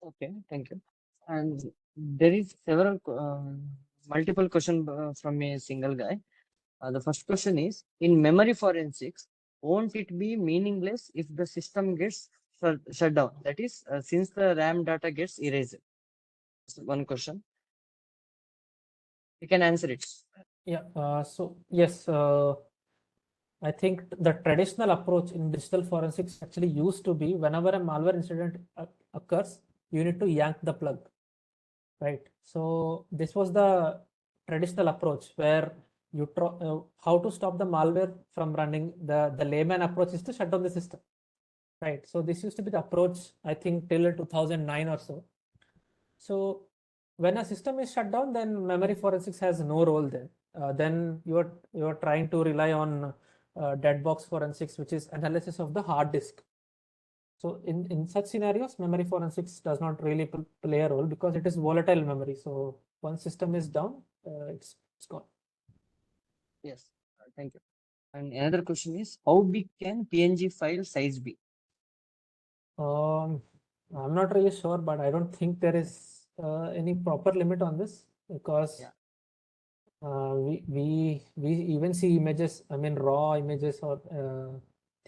Speaker 4: Okay, thank you. And there is multiple question from a single guy. The first question is, in memory forensics, won't it be meaningless if the system gets shut down? That is, since the RAM data gets erased. That's one question. You can answer it.
Speaker 2: Yeah, so yes, I think the traditional approach in digital forensics actually used to be whenever a malware incident occurs, you need to yank the plug, right? So this was the traditional approach where you how to stop the malware from running. The layman approach is to shut down the system, right? So this used to be the approach, I think, till 2009 or so. So when a system is shut down, then memory forensics has no role there. Then you're trying to rely on dead box forensics, which is analysis of the hard disk. So in such scenarios, memory forensics does not really play a role because it is volatile memory. So once system is down, it's gone.
Speaker 4: Yes, thank you. And another question is, how big can PNG file size be?
Speaker 2: I'm not really sure, but I don't think there is any proper limit on this because we even see images, I mean raw images or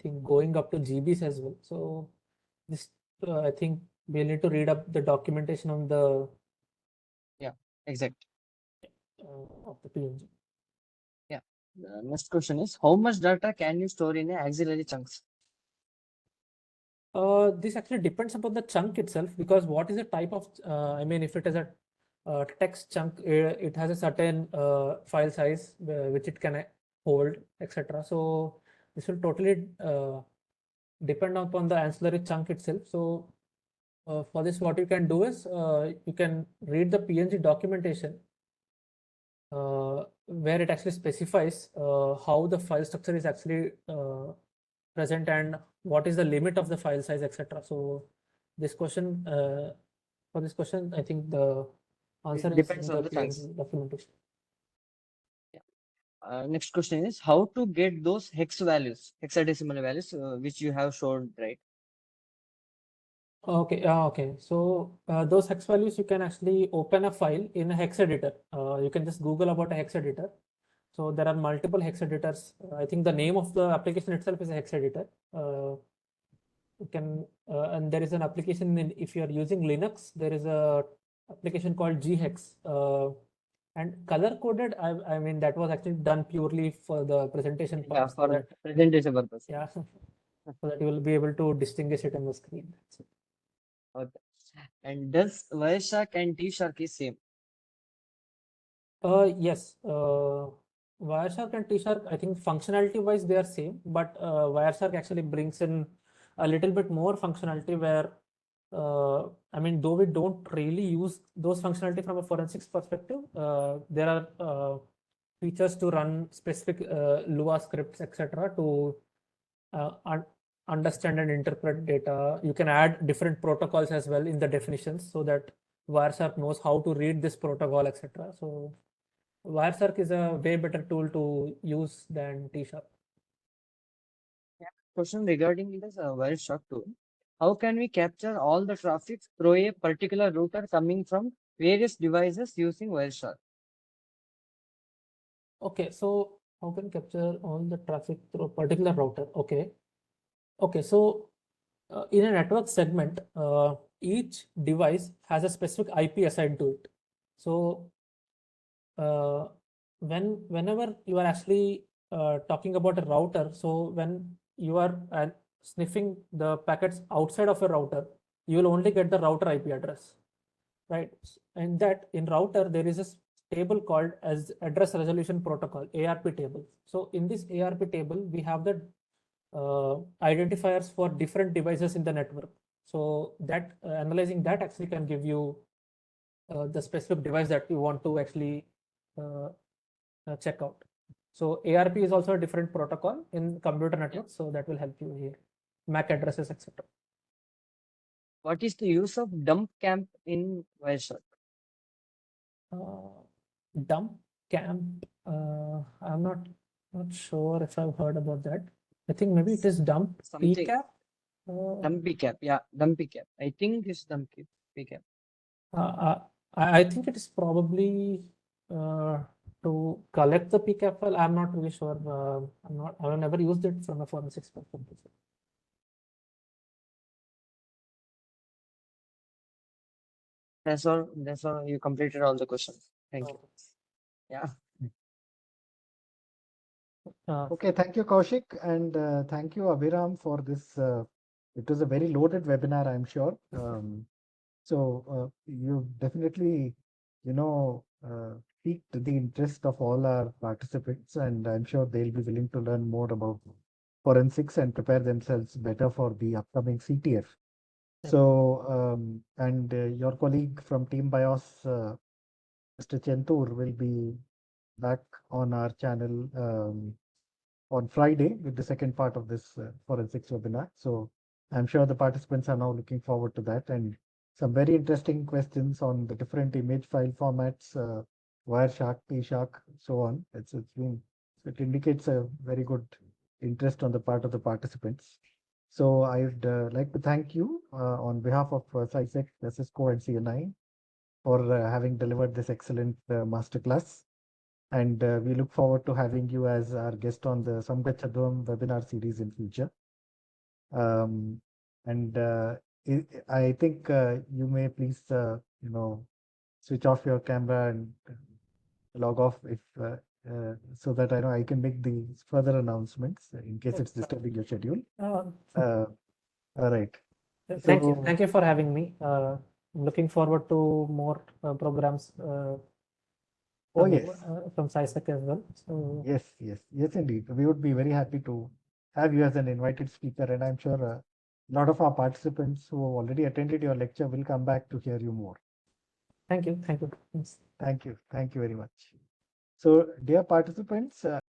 Speaker 2: think going up to GBs as well. So this I think we'll need to read up the documentation on the
Speaker 4: Exact.
Speaker 2: of the PNG.
Speaker 4: Yeah. The next question is, how much data can you store in a auxiliary chunks?
Speaker 2: This actually depends upon the chunk itself because what is the type of I mean, if it is a text chunk, it has a certain file size which it can hold, etc. So this will totally depend upon the ancillary chunk itself. So for this, what you can do is you can read the PNG documentation where it actually specifies how the file structure is actually present and what is the limit of the file size, etc. So this question, for this question, I think the answer
Speaker 4: It depends
Speaker 2: is in
Speaker 4: on
Speaker 2: the
Speaker 4: the chunks.
Speaker 2: PNG documentation.
Speaker 4: Next question is how to get those hex values, hexadecimal values, which you have shown, right?
Speaker 2: Okay, okay. So those hex values, you can actually open a file in a hex editor. You can just Google about a hex editor. So there are multiple hex editors. I think the name of the application itself is a hex editor. You can, and there is an application if you are using Linux, there is a application called ghex. And color coded, I mean, that was actually done purely for the presentation
Speaker 4: Yeah,
Speaker 2: part. So
Speaker 4: for
Speaker 2: that,
Speaker 4: presentation purpose.
Speaker 2: yeah, so that you will be able to distinguish it on the screen. That's it.
Speaker 4: Okay. And does Wireshark and T-Shark is same?
Speaker 2: Yes. Wireshark and T-Shark, I think functionality wise they are same, but Wireshark actually brings in a little bit more functionality where, I mean, though we don't really use those functionality from a forensics perspective, there are features to run specific Lua scripts, etc., to understand and interpret data. You can add different protocols as well in the definitions so that Wireshark knows how to read this protocol, etc. So Wireshark is a way better tool to use than T-Shark.
Speaker 4: Question regarding this Wireshark tool. How can we capture all the traffic through a particular router coming from various devices using Wireshark?
Speaker 2: Okay, so how can you capture all the traffic through a particular router? Okay. Okay, so in a network segment, each device has a specific IP assigned to it. So whenever you are actually talking about a router, so when you are sniffing the packets outside of a router, you will only get the router IP address, right? And that in router there is a table called as address resolution protocol, ARP table. So in this ARP table we have the identifiers for different devices in the network. So that analyzing that actually can give you the specific device that you want to actually check out. So ARP is also a different protocol in computer networks, so that will help you here. MAC addresses, etc.
Speaker 4: What is the use of dump camp in Wireshark?
Speaker 2: Dump camp. I'm not sure if I've heard about that. I think maybe it is dump
Speaker 4: Something.
Speaker 2: pcap.
Speaker 4: Dump pcap, yeah, dump pcap. I think it's dump pcap.
Speaker 2: I think it is probably to collect the pcap file. I'm not really sure. I've never used it from a forensics perspective.
Speaker 4: That's all. That's all. You completed all the questions. Thank you. Yeah.
Speaker 1: Okay, thank you, Kaushik, and thank you, Abhiram, for this. It was a very loaded webinar, I'm sure. So you definitely, piqued the interest of all our participants, and I'm sure they'll be willing to learn more about forensics and prepare themselves better for the upcoming CTF. So, and your colleague from Team BIOS, Mr. Chentur, will be back on our channel on Friday with the second part of this forensics webinar. So I'm sure the participants are now looking forward to that, and some very interesting questions on the different image file formats, Wireshark, T-Shark, so on. It indicates a very good interest on the part of the participants. So I'd like to thank you on behalf of CySecK, Cisco, and CNI for having delivered this excellent masterclass. And we look forward to having you as our guest on the Samgacchadhwam webinar series in future. And I think you may please, switch off your camera and log off if so that I know I can make the further announcements in case it's disturbing your schedule. All right.
Speaker 2: Thank you.
Speaker 1: So-
Speaker 2: Thank you for having me. I'm looking forward to more programs.
Speaker 1: Oh, yes.
Speaker 2: From CySecK as well. So
Speaker 1: Yes, indeed. We would be very happy to have you as an invited speaker, and I'm sure a lot of our participants who have already attended your lecture will come back to hear you more.
Speaker 2: thank you. Thank you. Yes.
Speaker 1: Thank you very much. So, dear participants,